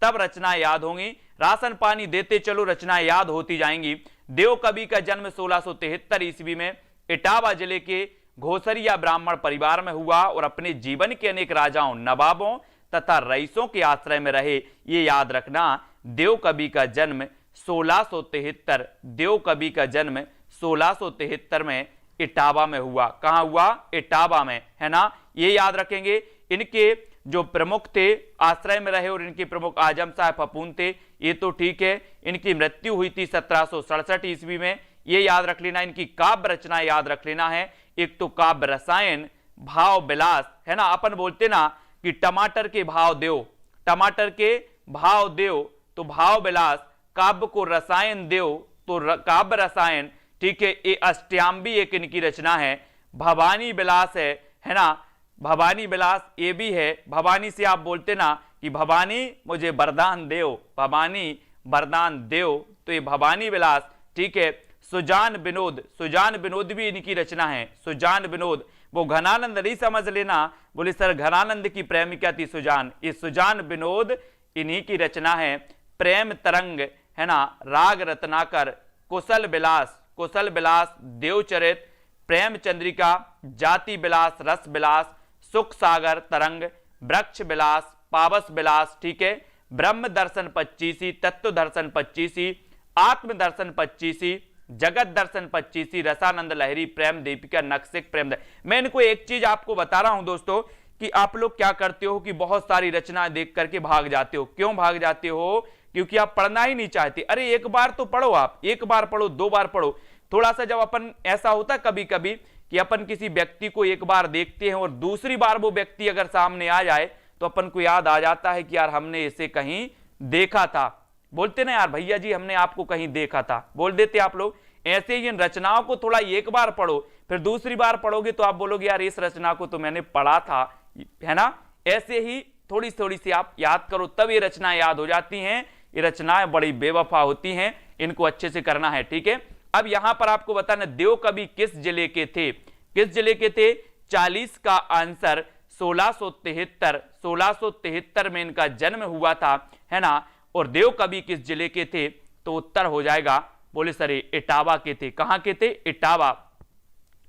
तब रचनाएं याद होंगी। राशन पानी देते चलो, रचनाएं याद होती जाएंगी। देव कवि का जन्म 1673 ईस्वी में इटावा जिले के घोसरिया ब्राह्मण परिवार में हुआ और अपने जीवन के अनेक राजाओं, नवाबों तथा रईसों के आश्रय में रहे। ये याद रखना, देव कवि का जन्म 1673, देव कवि का जन्म 1673 में इटावा में हुआ। कहां हुआ, इटावा में, है ना, ये याद रखेंगे। इनके जो प्रमुख थे आश्रय में रहे और इनके प्रमुख आजम साहब फपून थे, ये तो ठीक है। इनकी मृत्यु हुई थी 1767 ईस्वी में, ये याद रख लेना। इनकी काव्य रचना याद रख लेना है। एक तो काव्य रसायन, भाव विलास, है ना, अपन बोलते ना कि टमाटर के भाव देव, टमाटर के भाव देव, तो भाव विलास। काव्य को रसायन देव तो काव्य रसायन। ठीक है, ये अष्टयाम्बी एक इनकी रचना है। भवानी विलास है ना, भवानी विलास ये भी है। भवानी से आप बोलते ना कि भवानी मुझे वरदान देव, भवानी वरदान देव, तो ये भवानी विलास। ठीक है, सुजान विनोद, सुजान विनोद भी इनकी रचना है। सुजान विनोद, वो घनानंद नहीं समझ लेना, बोले सर घनानंद की प्रेमिका थी सुजान, ये सुजान विनोद इन्हीं की रचना है। प्रेम तरंग, है ना, राग रत्नाकर, कुशल विलास, कुशल विलास, देवचरित, प्रेम चंद्रिका, जाति विलास, रस विलास, सुख सागर तरंग, वृक्ष विलास, पावस विलास, ठीक है, ब्रह्म दर्शन 25, तत्व दर्शन 25, आत्म दर्शन 25, जगत दर्शन 25, रसानंद लहरी, प्रेम दीपिका, नक्सिक प्रेम। मैं इनको एक चीज आपको बता रहा हूं दोस्तों कि आप लोग क्या करते हो कि बहुत सारी रचनाएं देख करके भाग जाते हो। क्यों भाग जाते हो? क्योंकि आप पढ़ना ही नहीं चाहते। अरे एक बार तो पढ़ो, आप एक बार पढ़ो, 2 बार पढ़ो। थोड़ा सा जब अपन, ऐसा होता कभी कभी कि अपन किसी व्यक्ति को एक बार देखते हैं और दूसरी बार वो व्यक्ति अगर सामने आ जाए तो अपन को याद आ जाता है कि यार हमने इसे कहीं देखा था। बोलते ना यार भैया जी हमने आपको कहीं देखा था, बोल देते आप लोग। ऐसे ही इन रचनाओं को थोड़ा एक बार पढ़ो, फिर दूसरी बार पढ़ोगे तो आप बोलोगे यार इस रचना को तो मैंने पढ़ा था, है ना। ऐसे ही थोड़ी थोड़ी सी आप याद करो, तब ये रचनाएं याद हो जाती हैं। ये रचनाएं बड़ी बेवफा होती हैं, इनको अच्छे से करना है, ठीक है। अब यहां पर आपको बताना, देव कवि किस जिले के थे? किस जिले के थे? 40 का आंसर 1673 में इनका जन्म हुआ था, है ना। और देव कवि किस जिले के थे? तो उत्तर हो जाएगा, बोले सर इटावा के थे। कहां के थे? इटावा।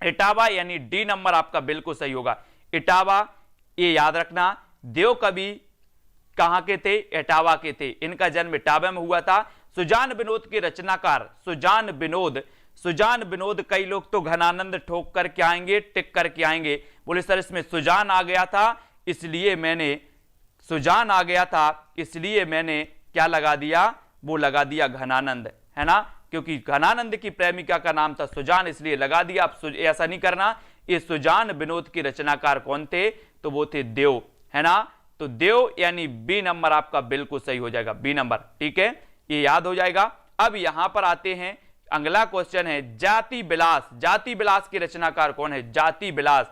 इटावा यानी डी नंबर आपका बिल्कुल सही होगा, इटावा। ये याद रखना, देव कवि कहां के थे? इटावा के थे। इनका जन्म इटावा में हुआ था। सुजान विनोद के रचनाकार सुजान विनोद, कई लोग तो घनानंद ठोक करके आएंगे, टिक करके आएंगे, बोले सर इसमें सुजान आ गया था इसलिए मैंने क्या लगा दिया? वो लगा दिया घनानंद, है ना, क्योंकि घनानंद की प्रेमिका का नाम था सुजान, इसलिए लगा दिया। आप ऐसा नहीं करना। ये सुजान विनोद के रचनाकार कौन थे? तो वो थे देव, है ना। तो देव यानी बी नंबर आपका बिल्कुल सही हो जाएगा, बी नंबर, ठीक है, ये याद हो जाएगा। अब यहां पर आते हैं, अगला क्वेश्चन है जाति विलास। जाति विलास के रचनाकार कौन है? जाति विलास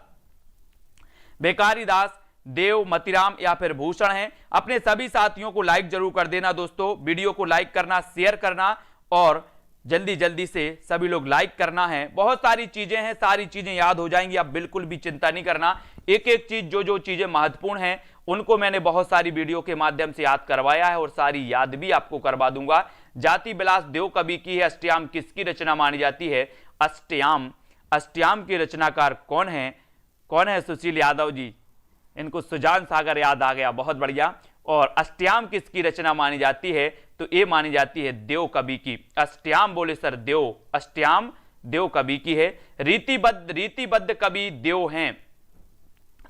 भिखारी दास, देव, मतीराम या फिर भूषण है। अपने सभी साथियों को लाइक जरूर कर देना दोस्तों, वीडियो को लाइक करना, शेयर करना और जल्दी जल्दी से सभी लोग लाइक करना है। बहुत सारी चीजें हैं, सारी चीजें याद हो जाएंगी, आप बिल्कुल भी चिंता नहीं करना। एक एक चीज, जो चीजें महत्वपूर्ण हैं उनको मैंने बहुत सारी वीडियो के माध्यम से याद करवाया है और सारी याद भी आपको करवा दूंगा। जाति विलास देव कवि की है। अष्टयाम किसकी रचना मानी जाती है? अष्टयाम। अष्टयाम के रचनाकार कौन है? कौन है? सुशील यादव जी। इनको सुजान सागर याद आ गया, बहुत बढ़िया। और अष्टयाम किसकी रचना मानी जाती है? तो ये मानी जाती है देव कवि की। अष्टयाम बोले सर देव, अष्टयाम देव कवि की है। रीतिबद्ध कवि देव हैं।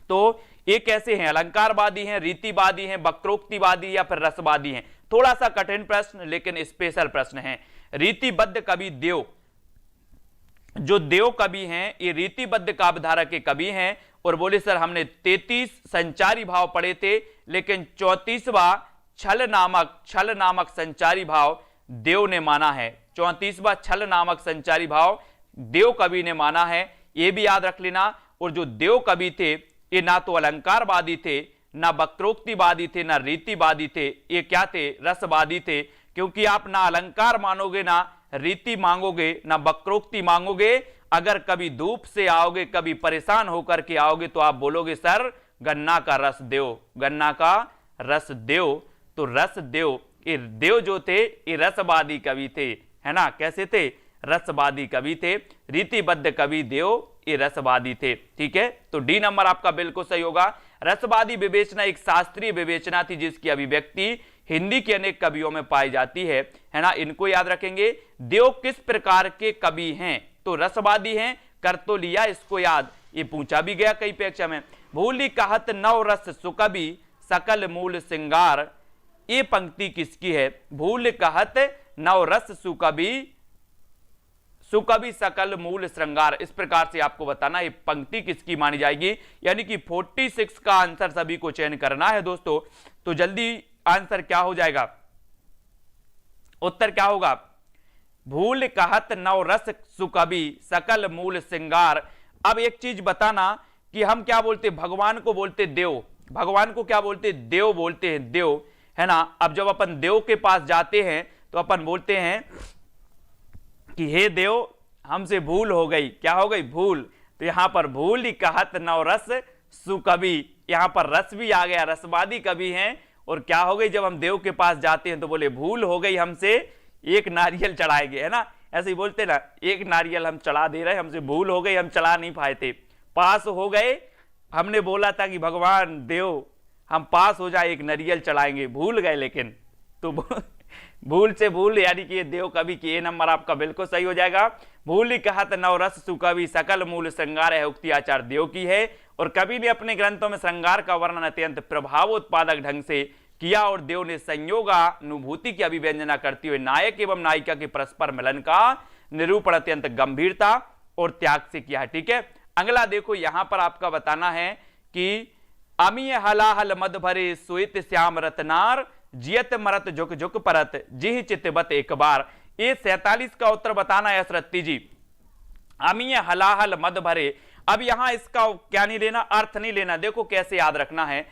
तो ये कैसे हैं? अलंकारवादी हैं, रीतिवादी हैं, वक्रोक्तिवादी या फिर रसवादी हैं? थोड़ा सा कठिन प्रश्न लेकिन स्पेशल प्रश्न है। रीतिबद्ध कवि देव, जो देव कवि हैं ये रीतिबद्ध काव्यधारा के कवि हैं। और बोले सर हमने 33 संचारी भाव पढ़े थे, लेकिन 34वां छल नामक संचारी भाव देव ने माना है। 34वां छल नामक संचारी भाव देव कवि ने माना है, ये भी याद रख लेना। और जो देव कवि थे ये ना तो अलंकारवादी थे, ना वक्रोक्तिवादी थे, ना रीतिवादी थे, ये क्या थे? रसवादी थे। क्योंकि आप ना अलंकार मानोगे, ना रीति मांगोगे, ना वक्रोक्ति मांगोगे। अगर कभी धूप से आओगे, कभी परेशान होकर के आओगे तो आप बोलोगे सर गन्ना का रस देव, गन्ना का रस देव। तो रस देव, ये देव जो थे ये रसवादी कवि थे, है ना। कैसे थे? रसवादी कवि थे। रीतिबद्ध कवि देव ये रसवादी थे, ठीक है। तो डी नंबर आपका बिल्कुल सही होगा। रसवादी विवेचना एक शास्त्रीय विवेचना थी जिसकी अभिव्यक्ति हिंदी के अनेक कवियों में पाई जाती है ना। इनको याद रखेंगे। देव किस प्रकार के कवि हैं? तो रसवादी हैं। कर तो लिया इसको याद, ये पूछा भी गया कई परीक्षा में। भूलि कहत नव रस सुकवि सकल मूल श्रृंगार, ये पंक्ति किसकी है? भूल कहत नव रस सुकवि सकल मूल श्रृंगार। इस प्रकार से आपको बताना ये पंक्ति किसकी मानी जाएगी। यानी कि 46 का आंसर सभी को चयन करना है दोस्तों। तो जल्दी आंसर क्या हो जाएगा? उत्तर क्या होगा? भूल कहत नव रस सुकवि सकल मूल श्रृंगार। अब एक चीज बताना कि हम क्या बोलते? भगवान को बोलते देव। भगवान को क्या बोलते? देव बोलते हैं, देव, है ना। अब जब अपन देव के पास जाते हैं तो अपन बोलते हैं कि हे देव हमसे भूल हो गई। क्या हो गई? भूल। तो यहां पर भूल ही कहत नव रस सुकवि, यहां पर रस भी आ गया, रसवादी कवि हैं। और क्या हो गई? जब हम देव के पास जाते हैं तो बोले भूल हो गई हमसे, एक नारियल चढ़ाएंगे, है ना। ऐसे ही बोलते ना, एक नारियल हम चढ़ा दे रहे, हमसे भूल हो गई, हम चढ़ा नहीं पाए थे। पास हो गए हमने बोला था कि भगवान देव हम पास हो जाए, एक नारियल चढ़ाएंगे, भूल गए। लेकिन तो भूल से भूल यानी कि ये देव कवि की ए नंबर आपका बिल्कुल सही हो जाएगा। भूल ही कहा नवरस सुकवि सकल मूल श्रृंगार है, उक्ति आचार देव की है। और कवि ने अपने ग्रंथों में श्रृंगार का वर्णन अत्यंत प्रभावोत्पादक ढंग से किया और देव ने संयोगानुभूति की अभिव्यंजना करते हुए नायक एवं नायिका के परस्पर मिलन का निरूपण अत्यंत गंभीरता और त्याग से किया है। ठीक है, अगला देखो यहां पर आपका बताना है कि अमीय हलाहल मद भरे सुइत श्याम रतनार जियत मरत झुक झुक परत जिह चितबत एक बार। ये 47 का उत्तर बताना है असरत्ती जी। अमीय हलाहल मद भरे, अब यहां इसका क्या नहीं लेना, अर्थ नहीं लेना। देखो कैसे याद रखना है,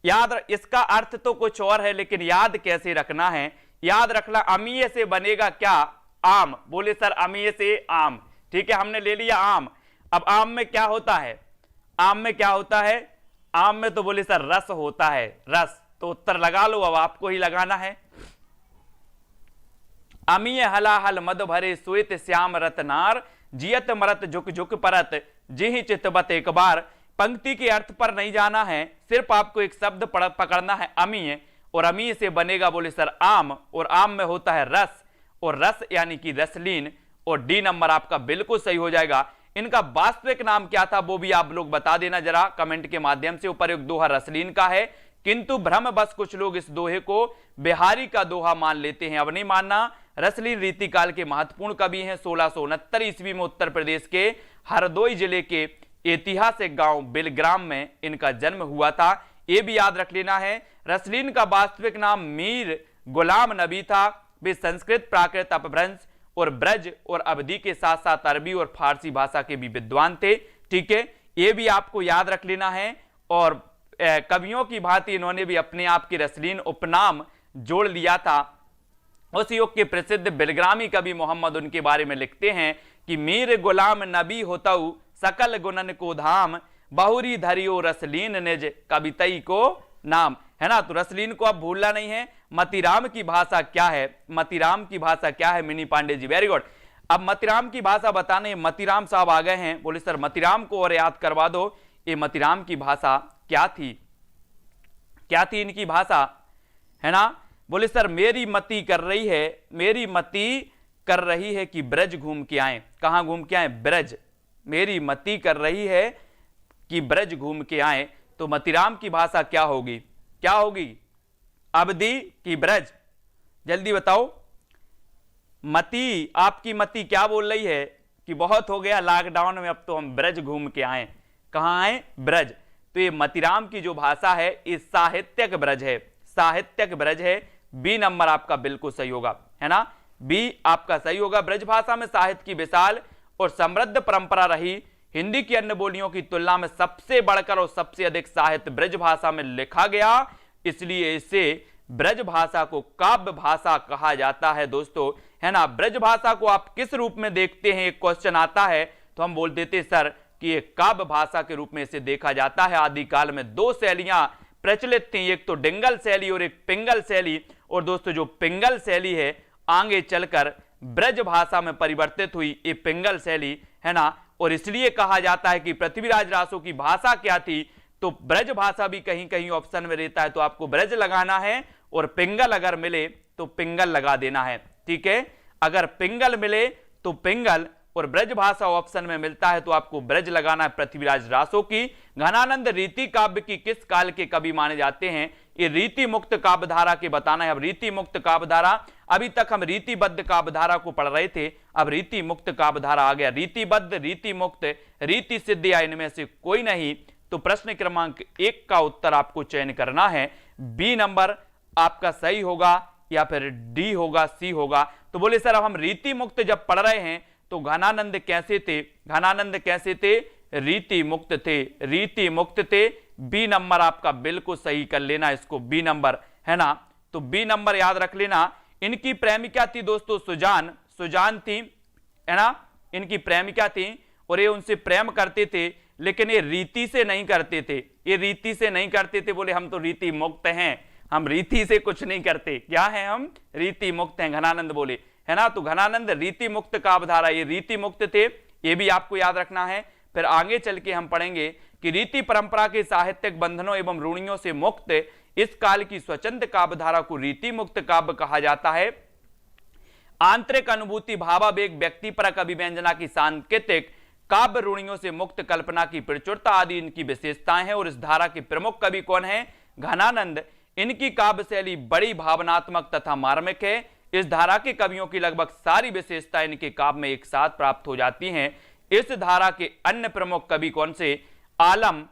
याद इसका अर्थ तो कुछ और है लेकिन याद कैसे रखना है, याद रखना अमीय से बनेगा क्या, आम। बोले सर अमीय से आम, ठीक है, हमने ले लिया आम। अब आम में क्या होता है, आम में क्या होता है, आम में तो बोले सर रस होता है, रस। तो उत्तर लगा लो, अब आपको ही लगाना है। अमीय हलाहल मद भरे सुइत श्याम रतनार जियत मरत झुक झुक परत जिहि चितबत एक बार। पंक्ति के अर्थ पर नहीं जाना है, सिर्फ आपको एक शब्द पकड़ना है अमीय, और अमीय से बनेगा बोले सर आम, और आम में होता है रस, और रस यानी कि रसलीन। और डी नंबर आपका बिल्कुल सही हो जाएगा। इनका वास्तविक नाम क्या था वो भी आप लोग बता देना जरा कमेंट के माध्यम से। उपर्युक्त दोहा रसलीन का है, किंतु भ्रम बस कुछ लोग इस दोहे को बिहारी का दोहा मान लेते हैं, अब नहीं मानना। रसलीन रीतिकाल के महत्वपूर्ण कवि हैं। 1669 ईस्वी में उत्तर प्रदेश के हरदोई जिले के ऐतिहासिक गांव बिलग्राम में इनका जन्म हुआ था, ये भी याद रख लेना है। रसलीन का वास्तविक नाम मीर गुलाम नबी था। वे संस्कृत, प्राकृत, अपभ्रंश और ब्रज और अवधी के साथ साथ अरबी और फारसी भाषा के भी विद्वान थे। ठीक है, ये भी आपको याद रख लेना है। और कवियों की भांति इन्होंने भी अपने आप के रसलीन उपनाम जोड़ लिया था। उस युग के प्रसिद्ध बिलग्रामी कवि मोहम्मद उनके बारे में लिखते हैं कि मीर गुलाम नबी होतऊ सकल गुणन को धाम बहुरी धरियो रसलीन निज कवितई को नाम, है ना। तो रसलीन को अब भूलना नहीं है। मतीराम की भाषा क्या है, मतीराम की भाषा क्या है, mini Pandey ji very good. अब मतीराम की भाषा बताने मतीराम साहब आ गए हैं। बोले सर मतीराम को और याद करवा दो, ये मतीराम की भाषा क्या थी, क्या थी इनकी भाषा, है ना। बोले सर मेरी मती कर रही है, मेरी मती कर रही है कि ब्रज घूम के आए। कहां घूम के आए, ब्रज। मेरी मती कर रही है कि ब्रज घूम के आए। तो मतीराम की भाषा क्या होगी, क्या होगी, अवधी की ब्रज, जल्दी बताओ। मती, आपकी मती क्या बोल रही है कि बहुत हो गया लॉकडाउन में, अब तो हम ब्रज घूम के आए। कहां आए, ब्रज। तो ये मतीराम की जो भाषा है ये साहित्यक ब्रज है, साहित्यक ब्रज है। बी नंबर आपका बिल्कुल सही होगा, है ना, बी आपका सही होगा। ब्रज भाषा में साहित्य की विशाल और समृद्ध परंपरा रही। हिंदी की अन्य बोलियों की तुलना में सबसे बढ़कर और सबसे अधिक साहित्य ब्रज भाषा में लिखा गया, इसलिए इसे ब्रज भाषा को काव्य भाषा कहा जाता है दोस्तों, है ना। ब्रज भाषा को आप किस रूप में देखते हैं, एक क्वेश्चन आता है तो हम बोल देते सर कि ये काव्य भाषा के रूप में इसे देखा जाता है। आदिकाल में दो शैलियां प्रचलित थी, एक तो डिंगल शैली और एक पिंगल शैली। और दोस्तों जो पिंगल शैली है आगे चलकर ब्रज भाषा में परिवर्तित हुई, ये पिंगल शैली, है ना। और इसलिए कहा जाता है कि पृथ्वीराज रासो की भाषा क्या थी, तो ब्रज भाषा भी कहीं कहीं ऑप्शन में रहता है, तो आपको ब्रज लगाना है। और पिंगल अगर मिले तो पिंगल लगा देना है, ठीक है। अगर पिंगल मिले तो पिंगल, और ब्रज भाषा ऑप्शन में मिलता है तो आपको ब्रज लगाना है पृथ्वीराज रासो की। घनानंद रीति काव्य की किस काल के कवि माने जाते हैं, ये रीति मुक्त काव्य धारा के बताना है। अब रीति मुक्त काव्य धारा, अभी तक हम रीतिबद्ध काव्य धारा को पढ़ रहे थे, अब रीति मुक्त काव्य धारा आ गया। रीतिबद्ध, रीति मुक्त, रीति सिद्ध या इनमें से कोई नहीं। तो प्रश्न क्रमांक 1 का उत्तर आपको चयन करना है। बी नंबर आपका सही होगा या फिर डी होगा, सी होगा। तो बोले सर अब हम रीति मुक्त जब पढ़ रहे हैं तो घनानंद कैसे थे, घनानंद कैसे थे, रीति मुक्त थे, रीति मुक्त थे। बी नंबर आपका बिल्कुल सही कर लेना इसको, बी नंबर, है ना। तो बी नंबर याद रख लेना। इनकी प्रेमिका थी दोस्तों सुजान, सुजान थी, है ना, इनकी प्रेमिका थी और ये उनसे प्रेम करते थे, लेकिन ये रीति से नहीं करते थे, ये रीति से नहीं करते थे। बोले हम तो रीति मुक्त हैं, हम रीति से कुछ नहीं करते, क्या है, हम रीति मुक्त हैं, घनानंद बोले, है ना। तो घनानंद रीति मुक्त काव्य धारा, ये रीति मुक्त थे, ये भी आपको याद रखना है। फिर आगे चल के हम पढ़ेंगे कि रीति परंपरा के साहित्यिक बंधनों एवं रूढ़ियों से मुक्त इस काल की स्वतंत्र काव्यधारा को रीति मुक्त काव्य कहा जाता है। आंतरिक अनुभूति, भावावेग, व्यक्तिपरक अभिव्यंजना की सांकेतिक काव्य रूढ़ियों से मुक्त कल्पना की प्रचुरता आदि इनकी विशेषताएं हैं। और इस धारा के प्रमुख कवि कौन है? घनानंद। इनकी काव्य शैली बड़ी भावनात्मक तथा मार्मिक है। इस धारा के कवियों की लगभग सारी विशेषताएं इनके काव्य में एक साथ प्राप्त हो जाती हैं। इस धारा के अन्य प्रमुख कवि कौन से? आलम,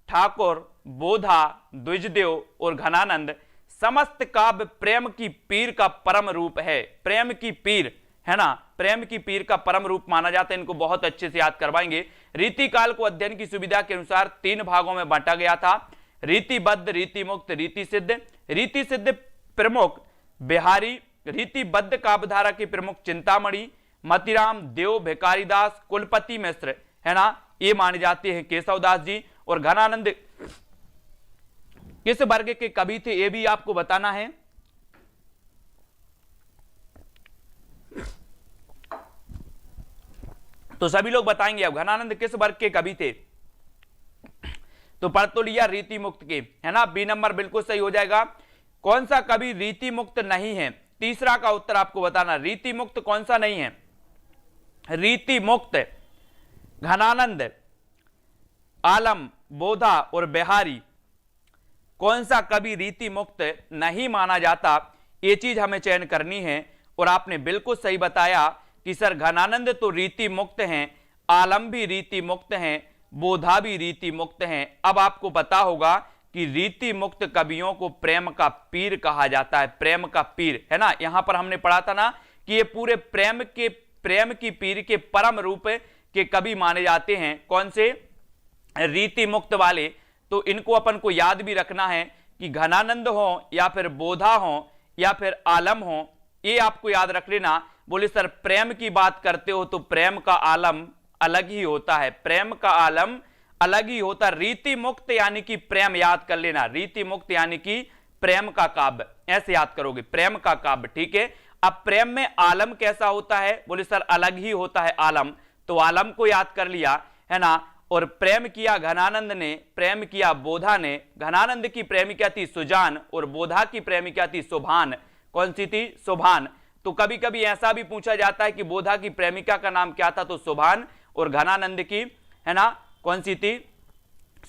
ठाकुर, बोधा, द्विजदेव और घनानंद। समस्त काव्य प्रेम की पीर का परम रूप है। प्रेम की पीर है ना, प्रेम की पीर का परम रूप माना जाता है। इनको बहुत अच्छे से याद करवाएंगे। रीति काल को अध्ययन की सुविधा के अनुसार 3 भागों में बांटा गया था: रीतिबद्ध, रीति मुक्त, रीति सिद्ध। रीति सिद्ध प्रमुख बिहारी, रीतिबद्ध काव्यधारा के प्रमुख चिंतामणि, मतिराम, देव, भिकारीदास, कुलपति मिश्र है ना, ये माने जाते हैं केशवदास जी। और घनानंद किस वर्ग के कवि थे ये भी आपको बताना है। तो सभी लोग बताएंगे अब घनानंद किस वर्ग के कवि थे। तो पढ़ तो लिया रीति मुक्त के, है ना, बी नंबर बिल्कुल सही हो जाएगा। कौन सा कवि रीति मुक्त नहीं है? तीसरा का उत्तर आपको बताना। रीति मुक्त कौन सा नहीं है? रीति मुक्त घनानंद, आलम, बोधा और बिहारी। कौन सा कवि रीति मुक्त नहीं माना जाता, ये चीज हमें चयन करनी है। और आपने बिल्कुल सही बताया कि सर घनानंद तो रीति मुक्त हैं, आलम भी रीति मुक्त हैं, बोधा भी रीति मुक्त हैं। अब आपको पता होगा कि रीति मुक्त कवियों को प्रेम का पीर कहा जाता है। प्रेम का पीर है ना, यहां पर हमने पढ़ा था ना कि ये पूरे प्रेम की पीर के परम रूप के कवि माने जाते हैं। कौन से? रीति मुक्त वाले। तो इनको अपन को याद भी रखना है कि घनानंद हो या फिर बोधा हो या फिर आलम हो, ये आपको याद रख लेना। बोले सर प्रेम की बात करते हो तो प्रेम का आलम अलग ही होता है, प्रेम का आलम अलग ही होता है। रीति मुक्त यानी कि प्रेम, याद कर लेना, रीति मुक्त यानी कि प्रेम का काव्य, ऐसे याद करोगे, प्रेम का काव्य, ठीक है। अब प्रेम में आलम कैसा होता है? बोले सर अलग ही होता है आलम, तो आलम को याद कर लिया, है ना। और प्रेम किया घनानंद ने, प्रेम किया बोधा ने। घनानंद की प्रेमिका थी सुजान और बोधा की प्रेमिका थी शोभान। कौन सी थी? शोभान। तो कभी कभी ऐसा भी पूछा जाता है कि बोधा की प्रेमिका का नाम क्या था, तो शोभान, और घनानंद की, है ना, कौन सी थी?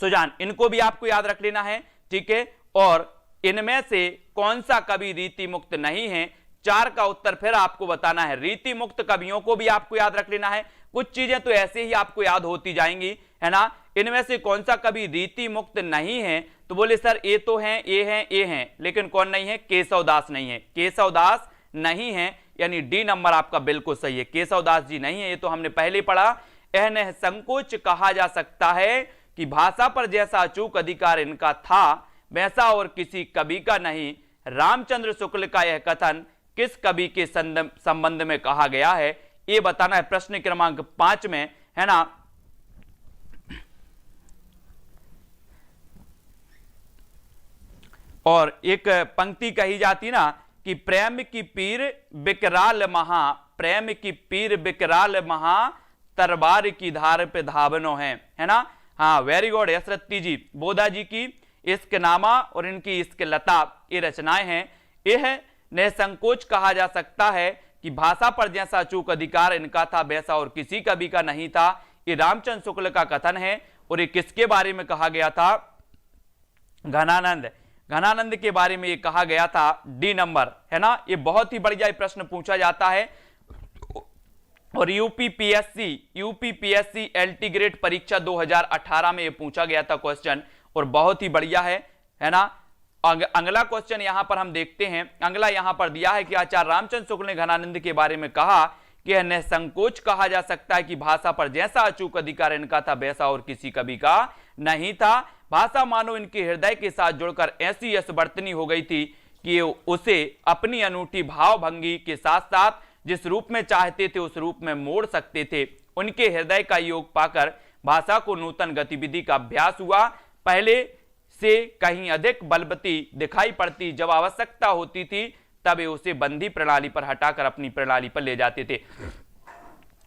सुजान। इनको भी आपको याद रख लेना है, ठीक है। और इनमें से कौन सा कवि रीति मुक्त नहीं है? 4 का उत्तर फिर आपको बताना है। रीति मुक्त कवियों को भी आपको याद रख लेना है। कुछ चीजें तो ऐसे ही आपको याद होती जाएंगी, है ना। इनमें से कौन सा कवि रीति मुक्त नहीं है? तो बोले सर ये तो हैं, ये हैं, ये हैं, लेकिन कौन नहीं है? केशवदास नहीं है। केशवदास नहीं है, यानी डी नंबर आपका बिल्कुल सही है। केशवदास जी नहीं है, ये तो हमने पहले पढ़ा। यह संकोच कहा जा सकता है कि भाषा पर जैसा अचूक अधिकार इनका था वैसा और किसी कवि का नहीं। रामचंद्र शुक्ल का यह कथन किस कवि के संबंध में कहा गया है, ये बताना है प्रश्न क्रमांक 5 में, है ना। और एक पंक्ति कही जाती ना कि प्रेम की पीर बिकराल महा, प्रेम की पीर बिकराल महा, तरबार की धार पे धावनो है ना। हाँ, वेरी गुड यशरत्ती जी। बोधा जी की इश्क नामा और इनकी इश्क लता, ये रचनाएं हैं। यह निसंकोच कहा जा सकता है कि भाषा पर जैसा अचूक अधिकार इनका था वैसा और किसी कवि का नहीं था। ये रामचंद्र शुक्ल का कथन है। और ये किसके बारे में कहा गया था? घनानंद। घनानंद के बारे में ये कहा गया था, डी नंबर, है ना। ये बहुत ही बढ़िया प्रश्न पूछा जाता है। और यूपीपीएससी एलटी ग्रेड परीक्षा 2018 में ये पूछा गया था क्वेश्चन, और बहुत ही बढ़िया है ना। अगला क्वेश्चन यहां पर हम देखते हैं। अगला यहां पर दिया है कि आचार्य रामचंद्र शुक्ल ने घनानंद के बारे में कहा कि यह निसंकोच कहा जा सकता है कि भाषा पर जैसा अचूक अधिकार इनका था वैसा और किसी कवि का नहीं था। भाषा मानो इनके हृदय के साथ जुड़कर ऐसी यशवर्तनी हो गई थी कि उसे अपनी अनूठी भाव भंगी के साथ साथ जिस रूप में चाहते थे उस रूप में मोड़ सकते थे। उनके हृदय का योग पाकर भाषा को नूतन गतिविधि का अभ्यास हुआ। पहले से कहीं अधिक बलवती दिखाई पड़ती, जब आवश्यकता होती थी तब वे उसे बंधी प्रणाली पर हटाकर अपनी प्रणाली पर ले जाते थे।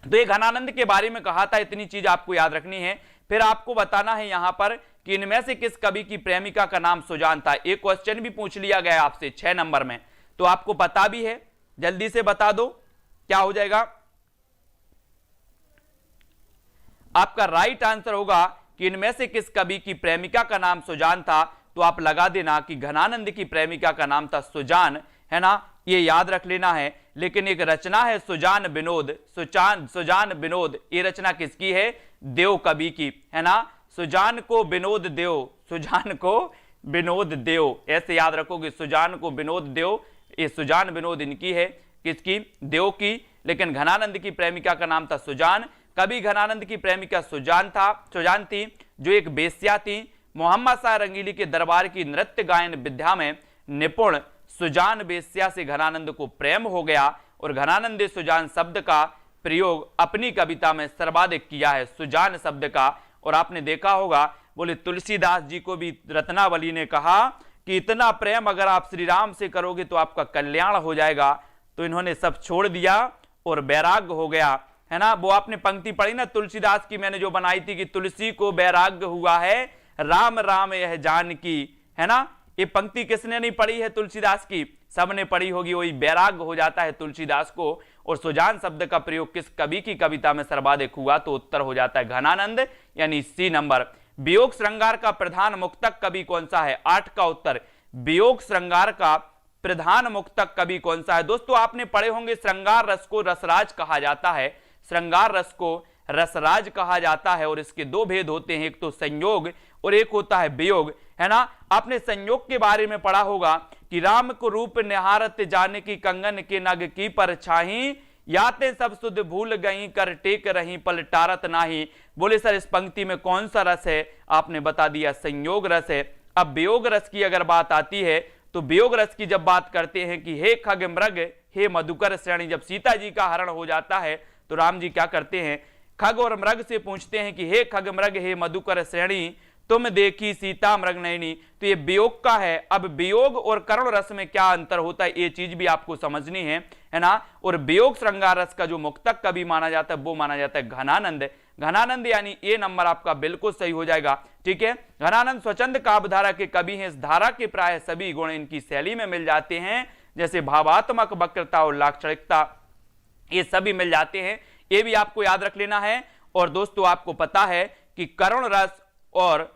तो ये घनानंद के बारे में कहा था, इतनी चीज आपको याद रखनी है। फिर आपको बताना है यहां पर कि इनमें से किस कवि की प्रेमिका का नाम सुजान था। एक क्वेश्चन भी पूछ लिया गया आपसे 6 नंबर में, तो आपको पता भी है, जल्दी से बता दो क्या हो जाएगा। आपका राइट आंसर होगा कि इनमें से किस कवि की प्रेमिका का नाम सुजान था, तो आप लगा देना कि घनानंद की प्रेमिका का नाम था सुजान, है ना, ये याद रख लेना है। लेकिन एक रचना है सुजान विनोद, सुजान विनोद, ये रचना किसकी है? देव कवि की, है ना। सुजान को विनोद देव, सुजान को विनोद देव, ऐसे याद रखोगे, सुजान को विनोद देव, ये सुजान विनोद इनकी है, किसकी? देव की। लेकिन घनानंद की प्रेमिका का नाम था सुजान। कवि घनानंद की प्रेमिका सुजान थी, जो एक बेश्या थी। मोहम्मद शाह रंगीली के दरबार की नृत्य गायन विद्या में निपुण सुजान बेश्या से घनानंद को प्रेम हो गया और घनानंद ने सुजान शब्द का प्रयोग अपनी कविता में सर्वाधिक किया है, सुजान शब्द का। और आपने देखा होगा, बोले तुलसीदास जी को भी रत्नावली ने कहा कि इतना प्रेम अगर आप श्री राम से करोगे तो आपका कल्याण हो जाएगा। तो इन्होंने सब छोड़ दिया और वैराग्य हो गया, है ना। वो आपने पंक्ति पढ़ी ना तुलसीदास की, मैंने जो बनाई थी कि तुलसी को वैराग्य हुआ है, राम राम यह जानकी, है ना। ये पंक्ति किसने नहीं पढ़ी है तुलसीदास की? सबने पढ़ी होगी। वही वैराग्य हो जाता है तुलसीदास को। और सुजान शब्द का प्रयोग किस कवि की कविता में सर्वाधिक हुआ? तो उत्तर हो जाता है घनानंद, यानी सी नंबर। वियोग श्रृंगार का प्रधान मुक्तक कवि कौन सा है? 8 का उत्तर। वियोग श्रृंगार का प्रधान मुक्तक कवि कौन सा है? दोस्तों आपने पढ़े होंगे श्रृंगार रस को रसराज कहा जाता है, श्रृंगार रस को रसराज कहा जाता है। और इसके 2 भेद होते हैं, एक तो संयोग और एक होता है वियोग, है ना। आपने संयोग के बारे में पढ़ा होगा कि राम को रूप निहारत जाने की कंगन के नग की परछाई, याते सब सुध भूल गई कर टेक रही पलटारत नाही। बोले सर इस पंक्ति में कौन सा रस है? आपने बता दिया संयोग रस है। अब वियोग रस की अगर बात आती है तो वियोग रस की जब बात करते हैं कि हे खग मृग हे मधुकर श्रेणी, जब सीता जी का हरण हो जाता है तो राम जी क्या करते हैं? खग और मृग से पूछते हैं कि हे खग मृग हे मधुकर श्रेणी, तुम देखी सीता मृग नयनी। तो ये वियोग का है। अब वियोग और करुण रस में क्या अंतर होता है, ये चीज भी आपको समझनी है ना। और वियोग श्रृंगार रस का जो मुक्तक कवि माना जाता है वो माना जाता है घनानंद। घनानंद यानी ए नंबर आपका बिल्कुल सही हो जाएगा, ठीक है। घनानंद स्वच्छंद काव्यधारा के कवि हैं। इस धारा के प्राय सभी गुण इनकी शैली में मिल जाते हैं, जैसे भावात्मक वक्रता और लाक्षणिकता, ये सभी मिल जाते हैं। ये भी आपको याद रख लेना है। और दोस्तों आपको पता है कि करुण रस और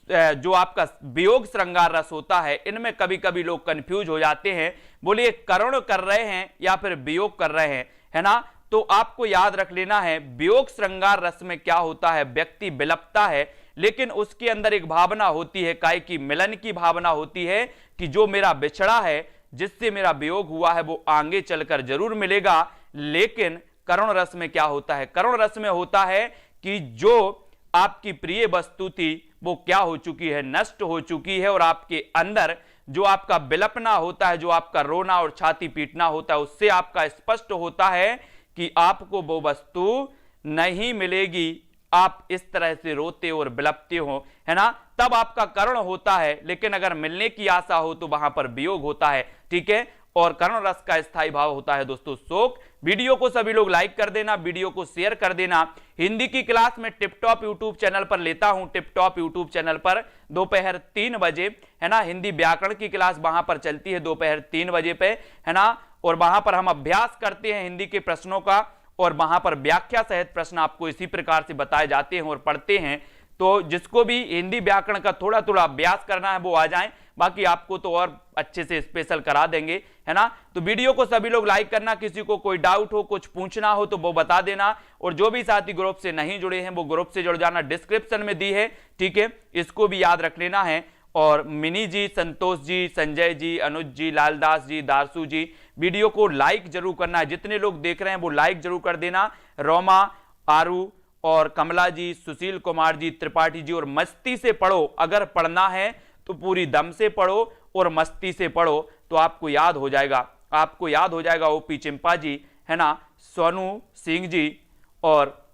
जो आपका वियोग श्रृंगार रस होता है, इनमें कभी कभी लोग कंफ्यूज हो जाते हैं, बोलिए करुण कर रहे हैं या फिर वियोग कर रहे हैं, है ना। तो आपको याद रख लेना है वियोग श्रृंगार रस में क्या होता है, व्यक्ति विलपता है लेकिन उसके अंदर एक भावना होती है, काय की मिलन की भावना होती है कि जो मेरा बिछड़ा है, जिससे मेरा वियोग हुआ है, वो आगे चलकर जरूर मिलेगा। लेकिन करुण रस में क्या होता है? करुण रस में होता है कि जो आपकी प्रिय वस्तु थी वो क्या हो चुकी है, नष्ट हो चुकी है। और आपके अंदर जो आपका विलपना होता है, जो आपका रोना और छाती पीटना होता है, उससे आपका स्पष्ट होता है कि आपको वो वस्तु नहीं मिलेगी। आप इस तरह से रोते और विलपते हो, है ना, तब आपका करुण होता है। लेकिन अगर मिलने की आशा हो तो वहां पर वियोग होता है, ठीक है। और करुण रस का स्थायी भाव होता है दोस्तों शोक। वीडियो को सभी लोग लाइक कर देना, वीडियो को शेयर कर देना। हिंदी की क्लास में टिपटॉप यूट्यूब चैनल पर लेता हूं, टिपटॉप यूट्यूब चैनल पर दोपहर 3 बजे, है ना। हिंदी व्याकरण की क्लास वहां पर चलती है दोपहर 3 बजे पे, है ना। और वहां पर हम अभ्यास करते हैं हिंदी के प्रश्नों का, और वहां पर व्याख्या सहित प्रश्न आपको इसी प्रकार से बताए जाते हैं और पढ़ते हैं। तो जिसको भी हिंदी व्याकरण का थोड़ा थोड़ा अभ्यास करना है वो आ जाएं, बाकी आपको तो और अच्छे से स्पेशल करा देंगे, है ना। तो वीडियो को सभी लोग लाइक करना, किसी को कोई डाउट हो, कुछ पूछना हो तो वो बता देना। और जो भी साथी ग्रुप से नहीं जुड़े हैं वो ग्रुप से जुड़ जाना, डिस्क्रिप्शन में दी है, ठीक है, इसको भी याद रख लेना है। और मिनी जी, संतोष जी, संजय जी, अनुज जी, लालदास जी, दारसू जी, वीडियो को लाइक जरूर करना है। जितने लोग देख रहे हैं वो लाइक जरूर कर देना। रोमा, आरू और कमला जी, सुशील कुमार जी, त्रिपाठी जी। और मस्ती से पढ़ो, अगर पढ़ना है तो पूरी दम से पढ़ो और मस्ती से पढ़ो तो आपको याद हो जाएगा, आपको याद हो जाएगा। ओपी चिंपा जी, है ना, सोनू सिंह जी, और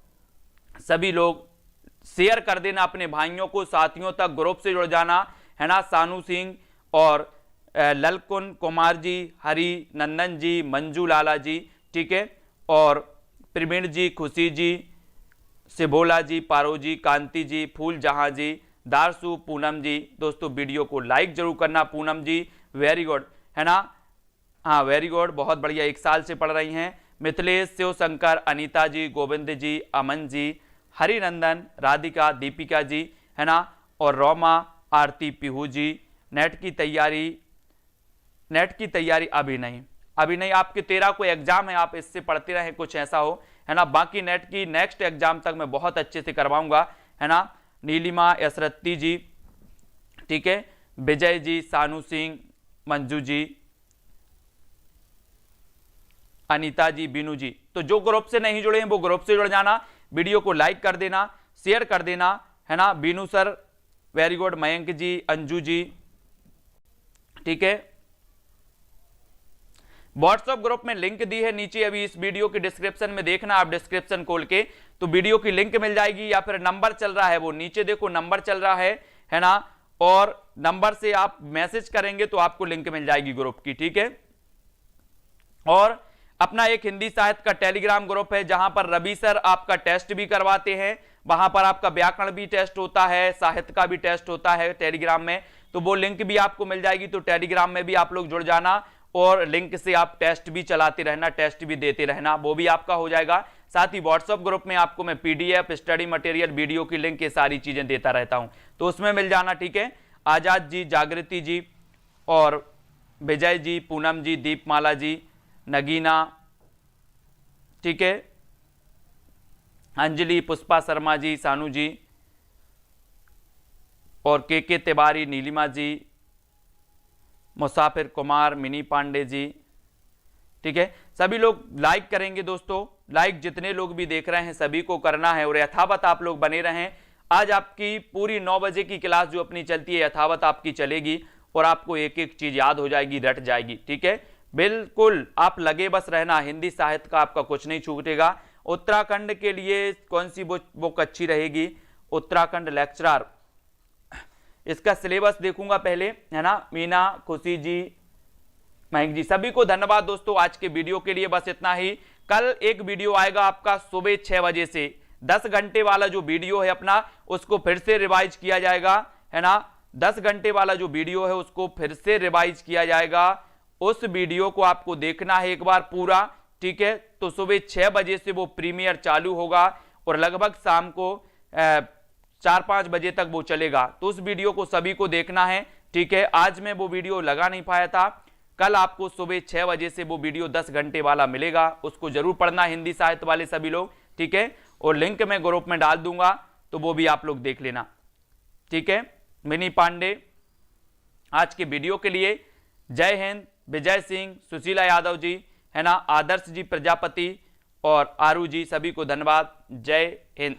सभी लोग शेयर कर देना अपने भाइयों को, साथियों तक, ग्रुप से जुड़ जाना, है ना। सानू सिंह और ललकुन कुमार जी, हरि नंदन जी, मंजू लाला जी, ठीक है, और प्रवीण जी, खुशी जी, सिबोला जी, पारो जी, कांति जी, फूल जहां जी, दारसू, पूनम जी। दोस्तों वीडियो को लाइक जरूर करना। पूनम जी वेरी गुड, है ना, हाँ वेरी गुड, बहुत बढ़िया, 1 साल से पढ़ रही हैं। मिथिलेश, शिव शंकर, अनीता जी, गोविंद जी, अमन जी, हरिनंदन, राधिका, दीपिका जी, है ना, और रोमा, आरती, पीहू जी। नेट की तैयारी अभी नहीं, आपके 13 को एग्जाम है, आप इससे पढ़ते रहें, कुछ ऐसा हो, है ना। बाकी नेट की नेक्स्ट एग्जाम तक मैं बहुत अच्छे से करवाऊंगा, है ना। नीलिमा, यसरती जी, ठीक है, विजय जी, सानू सिंह, मंजू जी, अनीता जी, बीनू जी। तो जो ग्रुप से नहीं जुड़े हैं वो ग्रुप से जुड़ जाना, वीडियो को लाइक कर देना, शेयर कर देना, है ना। Beenu sir very good, Mayank ji, Anju ji, ठीक है। व्हाट्सएप ग्रुप में लिंक दी है नीचे, अभी इस वीडियो के डिस्क्रिप्शन में देखना, आप डिस्क्रिप्शन खोल के तो वीडियो की लिंक मिल जाएगी, या फिर नंबर चल रहा है वो नीचे देखो, नंबर चल रहा है ना, और नंबर से आप मैसेज करेंगे तो आपको लिंक मिल जाएगी ग्रुप की, ठीक है। और अपना एक हिंदी साहित्य का टेलीग्राम ग्रुप है जहां पर रवि सर आपका टेस्ट भी करवाते हैं, वहां पर आपका व्याकरण भी टेस्ट होता है, साहित्य का भी टेस्ट होता है टेलीग्राम में, तो वो लिंक भी आपको मिल जाएगी। तो टेलीग्राम में भी आप लोग जुड़ जाना और लिंक से आप टेस्ट भी चलाते रहना, टेस्ट भी देते रहना, वो भी आपका हो जाएगा। साथ ही व्हाट्सएप ग्रुप में आपको मैं पीडीएफ, स्टडी मटेरियल, वीडियो की लिंक, ये सारी चीजें देता रहता हूं, तो उसमें मिल जाना, ठीक है। आजाद जी, जागृति जी, और विजय जी, पूनम जी, दीपमाला जी, नगीना, ठीक है, अंजलि, पुष्पा शर्मा जी, सानू जी, और के तिवारी, नीलिमा जी, मुसाफिर कुमार, मिनी पांडे जी, ठीक है। सभी लोग लाइक करेंगे दोस्तों, लाइक जितने लोग भी देख रहे हैं सभी को करना है, और यथावत आप लोग बने रहें। आज आपकी पूरी 9 बजे की क्लास जो अपनी चलती है यथावत आपकी चलेगी, और आपको एक एक चीज याद हो जाएगी, रट जाएगी, ठीक है। बिल्कुल आप लगे बस रहना, हिंदी साहित्य का आपका कुछ नहीं छूटेगा। उत्तराखंड के लिए कौन सी बुक अच्छी रहेगी, उत्तराखंड लेक्चरर, इसका सिलेबस देखूंगा पहले, है ना। मीना, खुशी जी, मयंक जी, सभी को धन्यवाद दोस्तों आज के वीडियो के लिए, बस इतना ही। कल एक वीडियो आएगा आपका सुबह 6 बजे से, 10 घंटे वाला जो वीडियो है अपना उसको फिर से रिवाइज किया जाएगा, है ना। 10 घंटे वाला जो वीडियो है उसको फिर से रिवाइज किया जाएगा, उस वीडियो को आपको देखना है एक बार पूरा, ठीक है। तो सुबह 6 बजे से वो प्रीमियर चालू होगा और लगभग शाम को 4-5 बजे तक वो चलेगा, तो उस वीडियो को सभी को देखना है, ठीक है। आज मैं वो वीडियो लगा नहीं पाया था, कल आपको सुबह 6 बजे से वो वीडियो 10 घंटे वाला मिलेगा, उसको जरूर पढ़ना हिंदी साहित्य वाले सभी लोग, ठीक है। और लिंक मैं ग्रुप में डाल दूंगा तो वो भी आप लोग देख लेना, ठीक है। मिनी पांडे आज के वीडियो के लिए, जय हिंद, विजय सिंह, सुशीला यादव जी, है ना, आदर्श जी प्रजापति और आरू जी, सभी को धन्यवाद, जय हिंद।